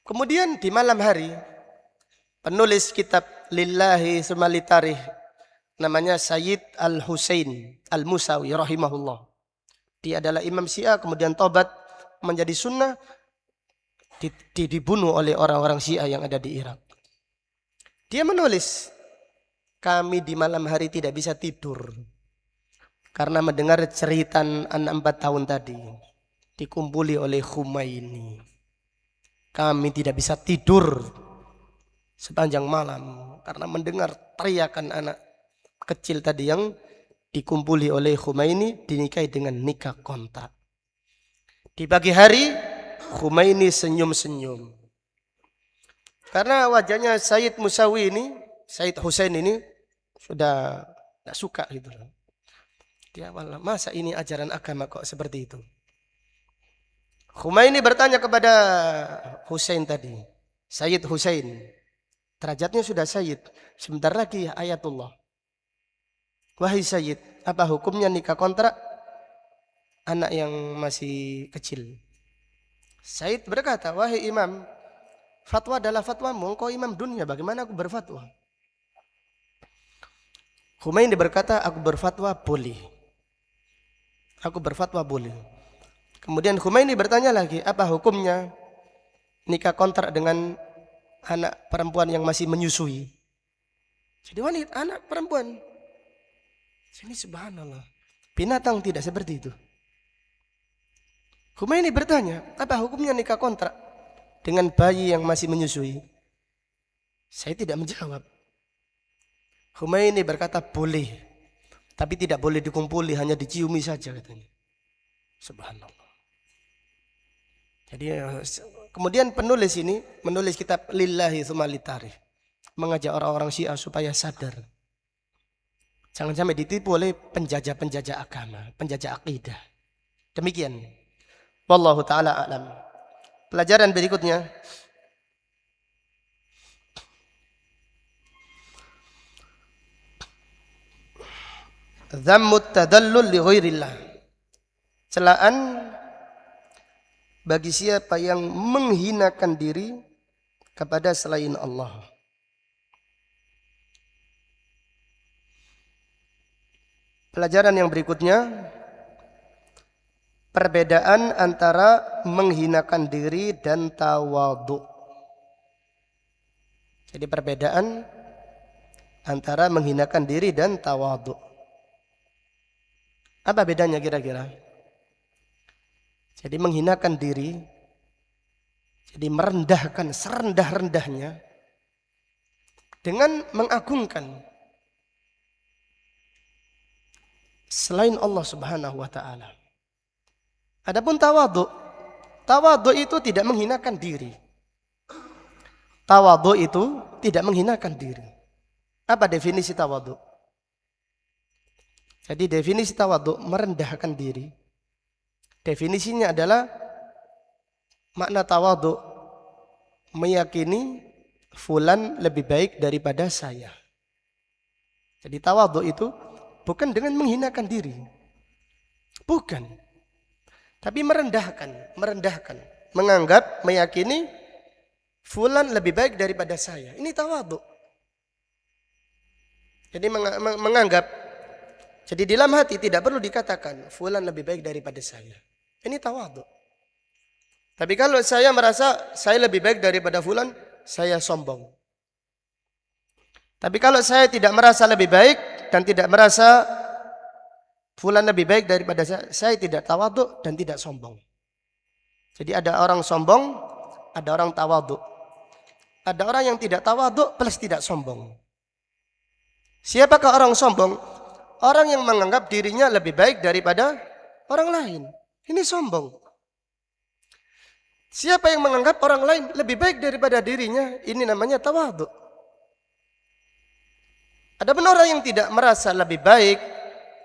Kemudian di malam hari, penulis kitab Lillahi Sumali Tarikh, namanya Sayyid Al-Husain Al-Musawi rahimahullah. Dia adalah imam Syiah, kemudian tobat menjadi sunnah, dibunuh oleh orang-orang Syiah yang ada di Irak. Dia menulis, kami di malam hari tidak bisa tidur karena mendengar cerita anak 4 tahun tadi dikumpuli oleh Khomeini. Kami tidak bisa tidur sepanjang malam karena mendengar teriakan anak kecil tadi yang dikumpuli oleh Khomeini, dinikahi dengan nikah kontrak. Di pagi hari Khomeini senyum-senyum karena wajahnya Sayyid Musawi ini, Sayyid Husain ini sudah tidak suka gitu. Dia malah, masa ini ajaran agama kok seperti itu. Khomeini bertanya kepada Husain tadi, Sayyid Husain, derajatnya sudah Sayyid, sebentar lagi Ayatullah. Wahai Sayyid, apa hukumnya nikah kontrak anak yang masih kecil? Sayyid berkata, wahai imam, fatwa adalah fatwamu, engkau imam dunia, bagaimana aku berfatwa? Khomeini berkata, aku berfatwa boleh. Aku berfatwa boleh. Kemudian Khomeini bertanya lagi, apa hukumnya nikah kontrak dengan anak perempuan yang masih menyusui? Jadi wanita, anak perempuan. Ini subhanallah, binatang tidak seperti itu. Khomeini bertanya, apa hukumnya nikah kontrak dengan bayi yang masih menyusui? Saya tidak menjawab. Khomeini berkata boleh, tapi tidak boleh dikumpuli, hanya diciumi saja katanya. Subhanallah. Jadi kemudian penulis ini menulis kitab Lillahi Sumali Tarikh, mengajak orang-orang Syiah supaya sadar. Jangan sampai ditipu oleh penjajah-penjajah agama, penjajah akidah. Demikian. Wallahu ta'ala a'lam. Pelajaran berikutnya. Dhammut tadallul li ghairillah. Celaan bagi siapa yang menghinakan diri kepada selain Allah. Pelajaran yang berikutnya, perbedaan antara menghinakan diri dan tawadhu. Jadi perbedaan antara menghinakan diri dan tawadhu. Apa bedanya kira-kira? Jadi menghinakan diri, jadi merendahkan serendah-rendahnya dengan mengagungkan selain Allah Subhanahu wa taala. Adapun tawadhu itu tidak menghinakan diri. Tawadhu itu tidak menghinakan diri. Apa definisi tawadhu? Jadi definisi tawadhu merendahkan diri. Definisinya adalah makna tawadhu meyakini fulan lebih baik daripada saya. Jadi tawadhu itu bukan dengan menghinakan diri. Bukan. Tapi merendahkan, menganggap, meyakini fulan lebih baik daripada saya. Ini tawadhu. Jadi menganggap, jadi di dalam hati tidak perlu dikatakan fulan lebih baik daripada saya. Ini tawadhu. Tapi kalau saya merasa saya lebih baik daripada fulan, saya sombong. Tapi kalau saya tidak merasa lebih baik dan tidak merasa fulan lebih baik daripada saya tidak tawadhu dan tidak sombong. Jadi ada orang sombong, ada orang tawadhu. Ada orang yang tidak tawadhu plus tidak sombong. Siapakah orang sombong? Orang yang menganggap dirinya lebih baik daripada orang lain. Ini sombong. Siapa yang menganggap orang lain lebih baik daripada dirinya, ini namanya tawadhu. Adapun orang yang tidak merasa lebih baik,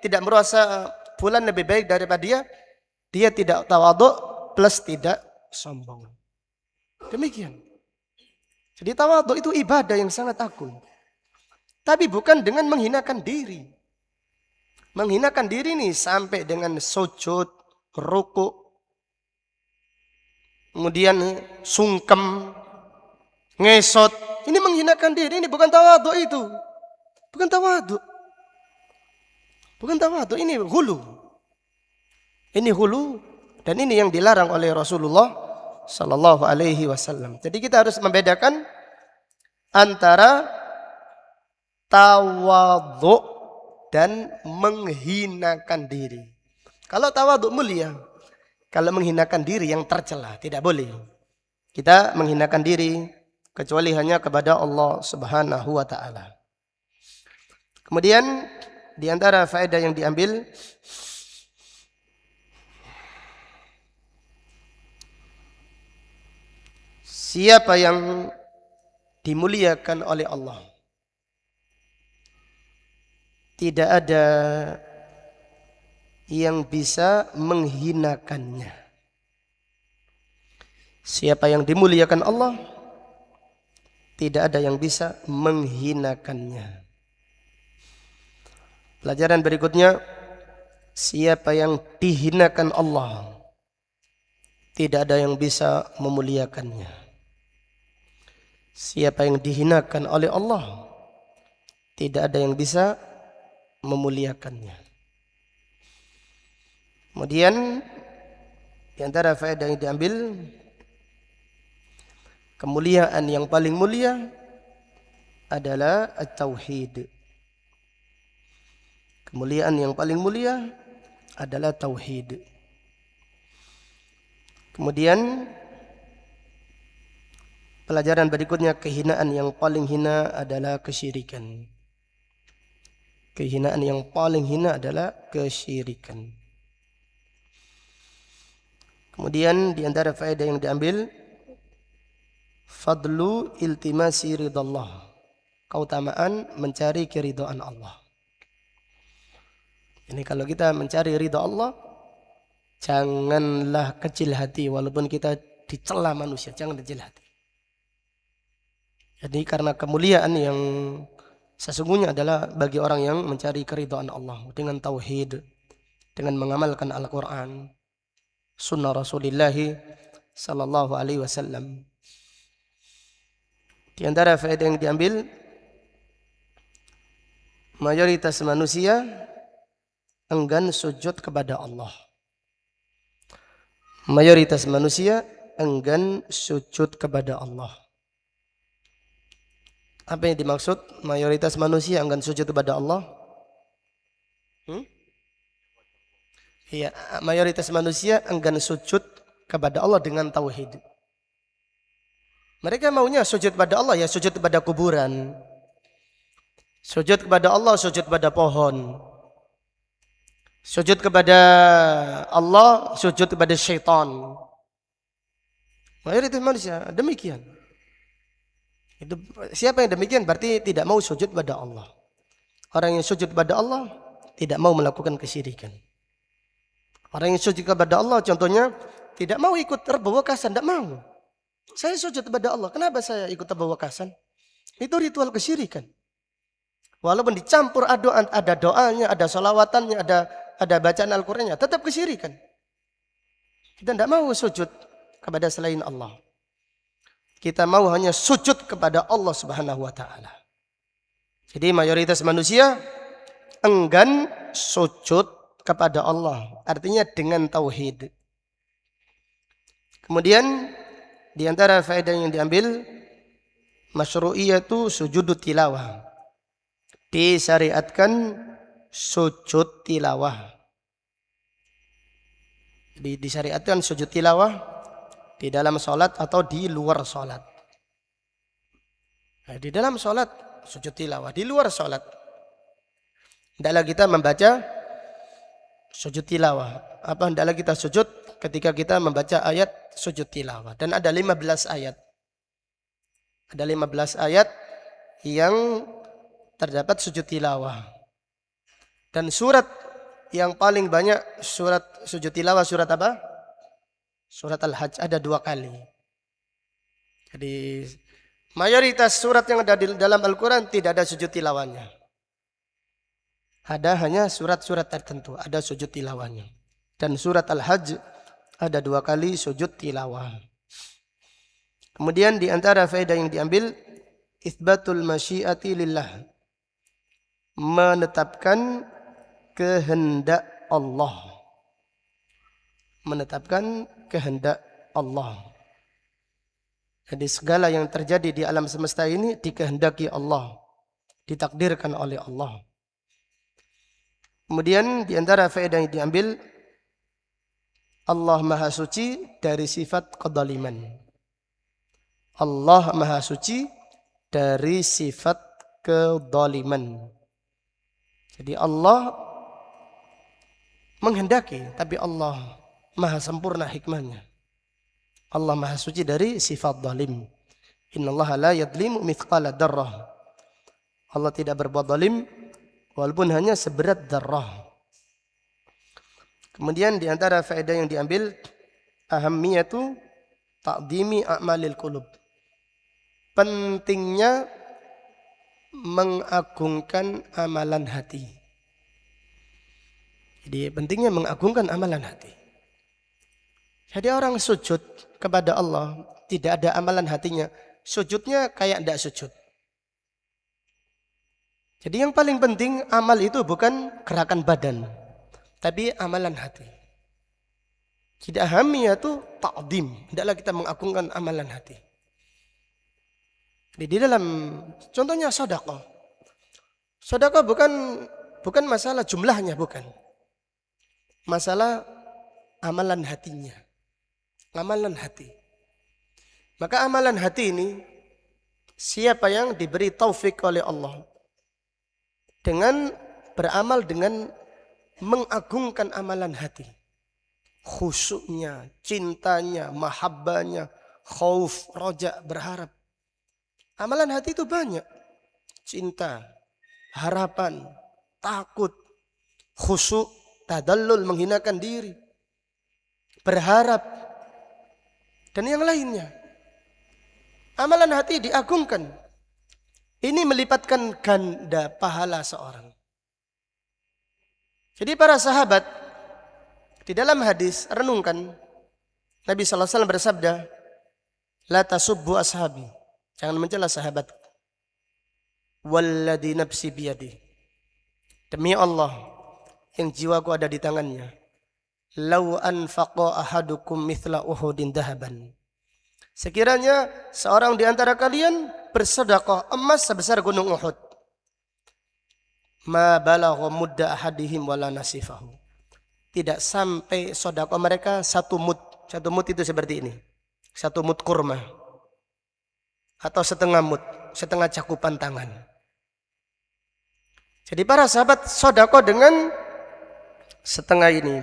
tidak merasa fulan lebih baik daripada dia tidak tawadhu plus tidak sombong. Demikian. Jadi tawadhu itu ibadah yang sangat agung. Tapi bukan dengan menghinakan diri. Menghinakan diri ini sampai dengan sujud, rukuk, kemudian sungkem, ngesot, Ini menghinakan diri, ini bukan tawadhu itu. Bukan tawadhu. Bukan tawadhu, ini hulu. Ini hulu dan ini yang dilarang oleh Rasulullah sallallahu alaihi wasallam. Jadi kita harus membedakan antara tawadhu dan menghinakan diri. Kalau tawadhu mulia, kalau menghinakan diri yang tercela, tidak boleh. Kita menghinakan diri kecuali hanya kepada Allah Subhanahu wa taala. Kemudian di antara faedah yang diambil, siapa yang dimuliakan oleh Allah, tidak ada yang bisa menghinakannya. Siapa yang dimuliakan Allah, tidak ada yang bisa menghinakannya. Pelajaran berikutnya, siapa yang dihinakan Allah, tidak ada yang bisa memuliakannya. Siapa yang dihinakan oleh Allah, tidak ada yang bisa memuliakannya. Kemudian di antara faedah yang diambil, kemuliaan yang paling mulia adalah at-tauhid. Kemuliaan yang paling mulia adalah tauhid. Kemudian pelajaran berikutnya, kehinaan yang paling hina adalah kesyirikan. Kehinaan yang paling hina adalah kesyirikan. Kemudian di antara faedah yang diambil, fadlu iltimasi ridallah, keutamaan mencari keridhaan Allah. Ini kalau kita mencari ridha Allah, janganlah kecil hati walaupun kita dicela manusia, jangan kecil hati. Jadi karena kemuliaan yang sesungguhnya adalah bagi orang yang mencari keridhaan Allah dengan tauhid, dengan mengamalkan Al-Quran, sunnah Rasulullah sallallahu alaihi wasallam. Di antara faedah yang diambil, mayoritas manusia enggan sujud kepada Allah. Mayoritas manusia enggan sujud kepada Allah. Apa yang dimaksud mayoritas manusia enggan sujud kepada Allah? Iya, mayoritas manusia enggan sujud kepada Allah dengan tauhid. Mereka maunya sujud kepada Allah, ya sujud kepada kuburan. Sujud kepada Allah, sujud kepada pohon. Sujud kepada Allah, sujud kepada syaitan. Mayoritas manusia demikian. Itu, siapa yang demikian berarti tidak mau sujud kepada Allah. Orang yang sujud kepada Allah tidak mau melakukan kesyirikan. Orang yang sujud kepada Allah contohnya tidak mau ikut terbawakasan, tidak mau. Saya sujud kepada Allah, kenapa saya ikut terbawakasan? Itu ritual kesyirikan. Walaupun dicampur ada doanya, ada salawatannya, ada bacaan Al-Qurannya, tetap kesyirikan. Kita tidak mau sujud kepada selain Allah. Kita mau hanya sujud kepada Allah Subhanahu wa taala. Jadi mayoritas manusia enggan sujud kepada Allah, artinya dengan tauhid. Kemudian di antara faedah yang diambil, masyru'iyatu sujud tilawah. Disyariatkan sujud tilawah. Disyariatkan sujud tilawah di dalam sholat atau di luar sholat. Nah, di dalam sholat sujud tilawah, di luar sholat hendaklah kita membaca sujud tilawah. Hendaklah kita sujud ketika kita membaca ayat sujud tilawah. Dan ada 15 ayat. Ada 15 ayat yang terdapat sujud tilawah. Dan surat yang paling banyak surat sujud tilawah surat apa? Surat Al-Hajj, ada 2 kali. Jadi mayoritas surat yang ada di dalam Al-Quran tidak ada sujud tilawahnya. Ada hanya surat-surat tertentu ada sujud tilawahnya. Dan surat Al-Hajj ada 2 kali sujud tilawah. Kemudian di antara faedah yang diambil, itsbatul masyiati lillah, menetapkan kehendak Allah. Menetapkan kehendak Allah. Jadi segala yang terjadi di alam semesta ini dikehendaki Allah, ditakdirkan oleh Allah. Kemudian di antara faedah yang diambil, Allah Maha Suci dari sifat kezaliman. Allah Maha Suci dari sifat kezaliman. Jadi Allah menghendaki, tapi Allah Maha sempurna hikmahnya. Allah Maha Suci dari sifat zalim. Innallaha la yadlimu mithqala dzarrah. Allah tidak berbuat zalim walaupun hanya seberat dzarrah. Kemudian di antara faedah yang diambil, ahammiyatu ta'dhimi a'malil qulub. Pentingnya mengagungkan amalan hati. Jadi pentingnya mengagungkan amalan hati. Jadi orang sujud kepada Allah, tidak ada amalan hatinya, sujudnya kayak tidak sujud. Jadi yang paling penting amal itu bukan gerakan badan, tapi amalan hati. Jadi ahamiyatu ta'dhim, hendaklah kita mengagungkan amalan hati. Di dalam contohnya sedekah. Sedekah bukan masalah jumlahnya, bukan. Masalah amalan hatinya. Amalan hati. Maka amalan hati ini, siapa yang diberi taufik oleh Allah dengan beramal dengan mengagungkan amalan hati, khusyuknya, cintanya, mahabbanya, khauf, roja, berharap. Amalan hati itu banyak. Cinta, harapan, takut, khusyuk, tadallul, menghinakan diri, berharap, dan yang lainnya. Amalan hati diagungkan. Ini melipatkan ganda pahala seorang. Jadi para sahabat di dalam hadis, renungkan, Nabi SAW bersabda, la tasubbu ashabi, jangan mencela sahabat. Walladhi nafsi biyadi, demi Allah yang jiwaku ada di tangannya, lau anfaqa ahadukum mithla uhudin dahaban, sekiranya seorang di antara kalian bersedekah emas sebesar gunung Uhud, ma balagha mudda ahadihim wala nasifahu, tidak sampai sedekah mereka satu mud. Satu mud itu seperti ini, satu mud kurma, atau setengah mud, setengah cakupan tangan. Jadi para sahabat sedekah dengan setengah ini.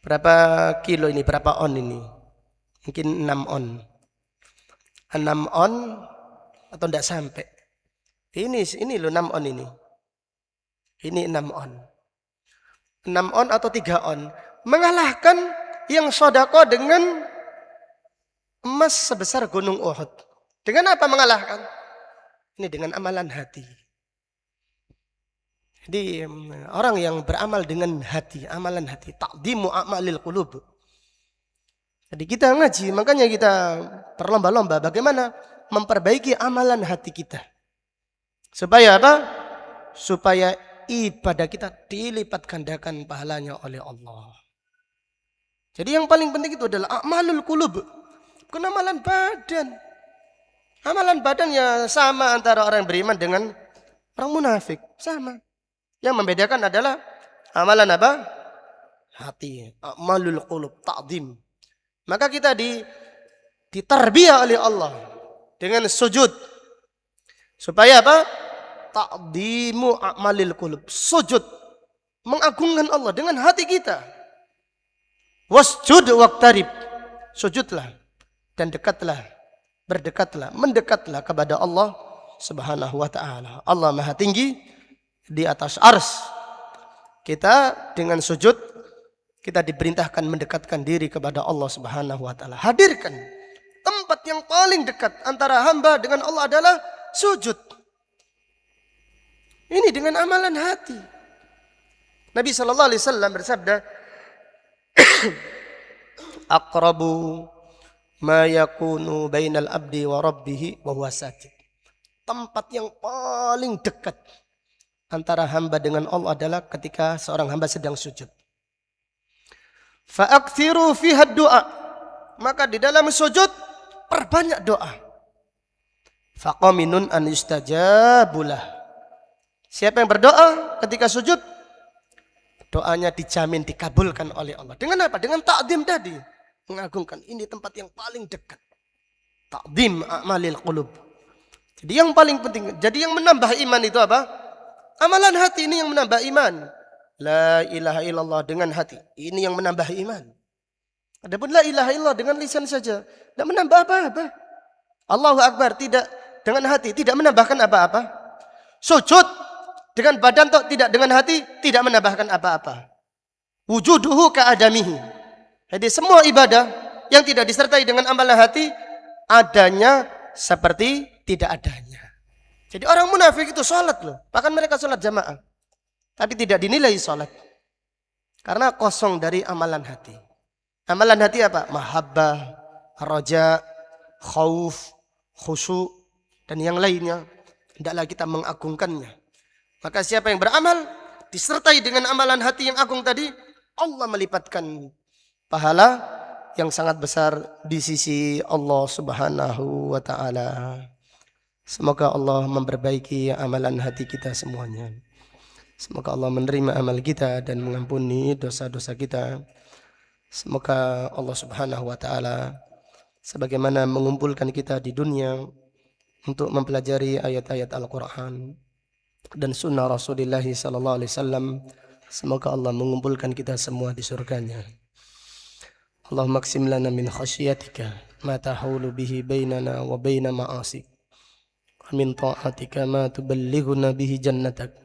Berapa kilo ini? Berapa on ini? Mungkin 6 on. 6 on atau tidak sampai. Ini loh 6 on ini. Ini 6 on. 6 on atau 3 on. Mengalahkan yang sedekah dengan emas sebesar gunung Uhud. Dengan apa mengalahkan? Ini dengan amalan hati. Jadi orang yang beramal dengan hati, amalan hati, ta'dhimu a'malil qulub. Jadi kita ngaji, makanya kita berlomba-lomba bagaimana memperbaiki amalan hati kita. Supaya apa? Supaya ibadah kita dilipat gandakan pahalanya oleh Allah. Jadi yang paling penting itu adalah a'malul qulub, bukan amalan badan. Amalan badan ya sama antara orang yang beriman dengan orang munafik, sama. Yang membedakan adalah amalan apa? Hati. A'malul qulub, ta'dhim. Maka kita ditarbiyah oleh Allah dengan sujud. Supaya apa? Ta'dhimu a'malil qulub. Sujud. Mengagungkan Allah dengan hati kita. Wasjud waqtarib. Sujudlah dan dekatlah. Berdekatlah, mendekatlah kepada Allah Subhanahu wa ta'ala. Allah Maha tinggi di atas ars. Kita dengan sujud, kita diperintahkan mendekatkan diri kepada Allah Subhanahu wa ta'ala. Hadirkan tempat yang paling dekat antara hamba dengan Allah adalah sujud. Ini dengan amalan hati. Nabi sallallahu alaihi wasallam bersabda, aqrabu ma yakunu bainal abdi wa rabbih wa huwa sajid. tempat yang paling dekat antara hamba dengan Allah adalah ketika seorang hamba sedang sujud. Fa'aktsiru fiha du'a. Maka di dalam sujud perbanyak doa. Faqaminun an yustajabulah. Siapa yang berdoa ketika sujud, doanya dijamin dikabulkan oleh Allah. Dengan apa? Dengan ta'zim tadi. Mengagungkan, ini tempat yang paling dekat. Ta'zim a'malil qulub. Jadi yang paling penting, jadi yang menambah iman itu apa? Amalan hati ini yang menambah iman. La ilaha illallah dengan hati, ini yang menambah iman. Adapun la ilaha illallah dengan lisan saja, tidak menambah apa-apa. Allahu Akbar tidak dengan hati, tidak menambahkan apa-apa. Sujud dengan badan tidak dengan hati, tidak menambahkan apa-apa. Wujuduhu ka'adamihi. Jadi semua ibadah yang tidak disertai dengan amalan hati, adanya seperti tidak adanya. Jadi orang munafik itu sholat loh. Bahkan mereka sholat jamaah. Tapi tidak dinilai sholat. Karena kosong dari amalan hati. Amalan hati apa? Mahabbah, raja, khauf, khusyuk, dan yang lainnya. Hendaklah kita mengagungkannya. Maka siapa yang beramal disertai dengan amalan hati yang agung tadi, Allah melipatkan pahala yang sangat besar di sisi Allah Subhanahu wa ta'ala. Semoga Allah memperbaiki amalan hati kita semuanya. Semoga Allah menerima amal kita dan mengampuni dosa-dosa kita. Semoga Allah Subhanahu wa ta'ala sebagaimana mengumpulkan kita di dunia untuk mempelajari ayat-ayat Al-Quran dan sunnah Rasulullah sallallahu alaihi wasallam, semoga Allah mengumpulkan kita semua di surganya. Allahumma qsim lana min khasyiatika ma tahulu bihi bainana wa baina ma'asik, wa min ta'atika ma tuballighuna bihi jannatak,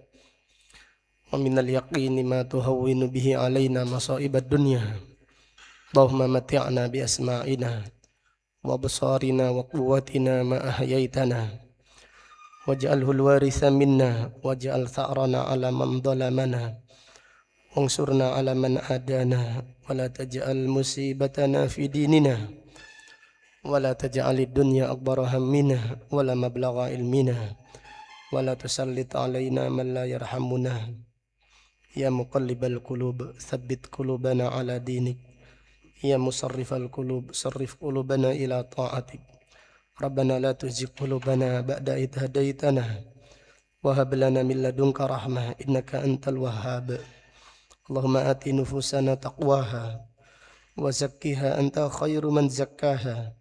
wa min al-yaqini ma tuhawwinu bihi alaina masa'ibad dunya. Allahumma mati'na bi asma'ina wa absarina wa quwwatina ma ahyaitana, waj'alhu al-waritha minna waj'al tha'rana 'ala man dhalamana wansurna 'ala man adana wa la taj'al musibatana fi dinina wa la taj'alid dunya akbara hammina wa la mablagha ilmina wa la tusallit 'alaina man la yarhamuna. Ya muqallibal qulub tsabbit qulubana 'ala dinik, ya musarrifal qulub sarrif qulubana ila ta'atik. Rabbana la tuzigh qulubana ba'da idh hadaitana wa hab lana min ladunka rahmah innaka antal wahhab. Allahumma ati nufusana taqwaha wa zakkiha anta khairu man zakkaha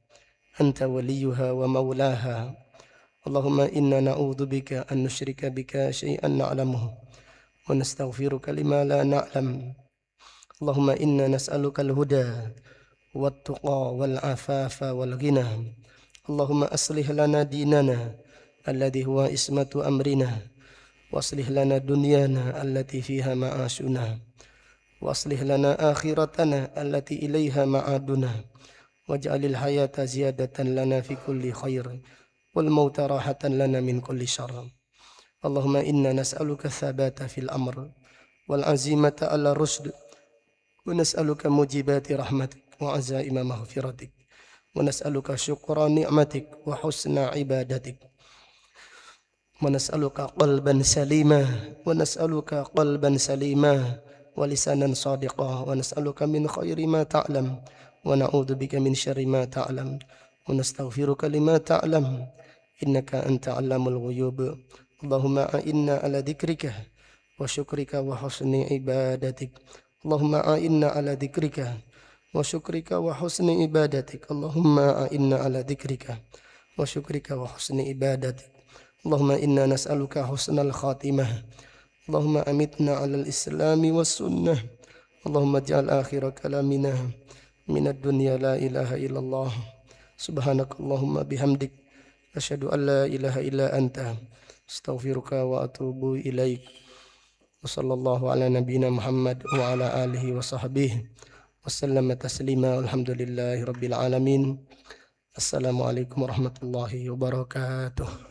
anta waliyuha wa maulaha. Allahumma inna na'udzubika an nusyrika bika syai'an na'lamuhu wa nastaghfiruka lima la na'lam. Allahumma inna nas'aluka al-huda wat-tuqa wal-afafa wal-ghina. Allahumma aslih lana dinana alladhi huwa ismatu amrina wa aslih lana dunyana allati fiha ma'ashuna wa aslih lana akhiratana allati ilaiha ma'aduna waj'alil hayata ziyadatan lana fi kulli khair wal mauta rahatan lana min kulli syarr. Allahumma inna nas'aluka thabata fil amr wal azimata ala rusd wa nas'aluka mujibati rahmatik wa azaima maghfiratik wa nas'aluka syukra ni'matik wa husna ibadatik wa nas'aluka qalban salima wa nas'aluka qalban salima wa lisanan sadiqa wa nas'aluka min khairi ma ta'lam wa na'udzubika min syarri ma ta'lam wa nastaghfiruka lima ta'lam innaka anta 'allamul ghuyub. Allahumma a'inna ala dzikrika wa syukrika wa husni ibadatik. Allahumma a'inna ala dzikrika wa syukrika wa husni ibadatik. Allahumma a'inna ala dzikrika wa syukrika wa husni ibadatik. Allahumma inna nas'aluka husnal khatimah. Allahumma amitna ala al-islami was sunnah. Allahumma ja'al akhira kalamina minad dunya la ilaha illallah. Subhanakallahumma bihamdik asyhadu an la ilaha illa anta astaghfiruka wa atubu ilaik. Wa sallallahu ala nabiyyina Muhammad wa ala alihi wa sahbihi wasallama taslima. Alhamdulillahi rabbil alamin. Assalamualaikum warahmatullahi wabarakatuh.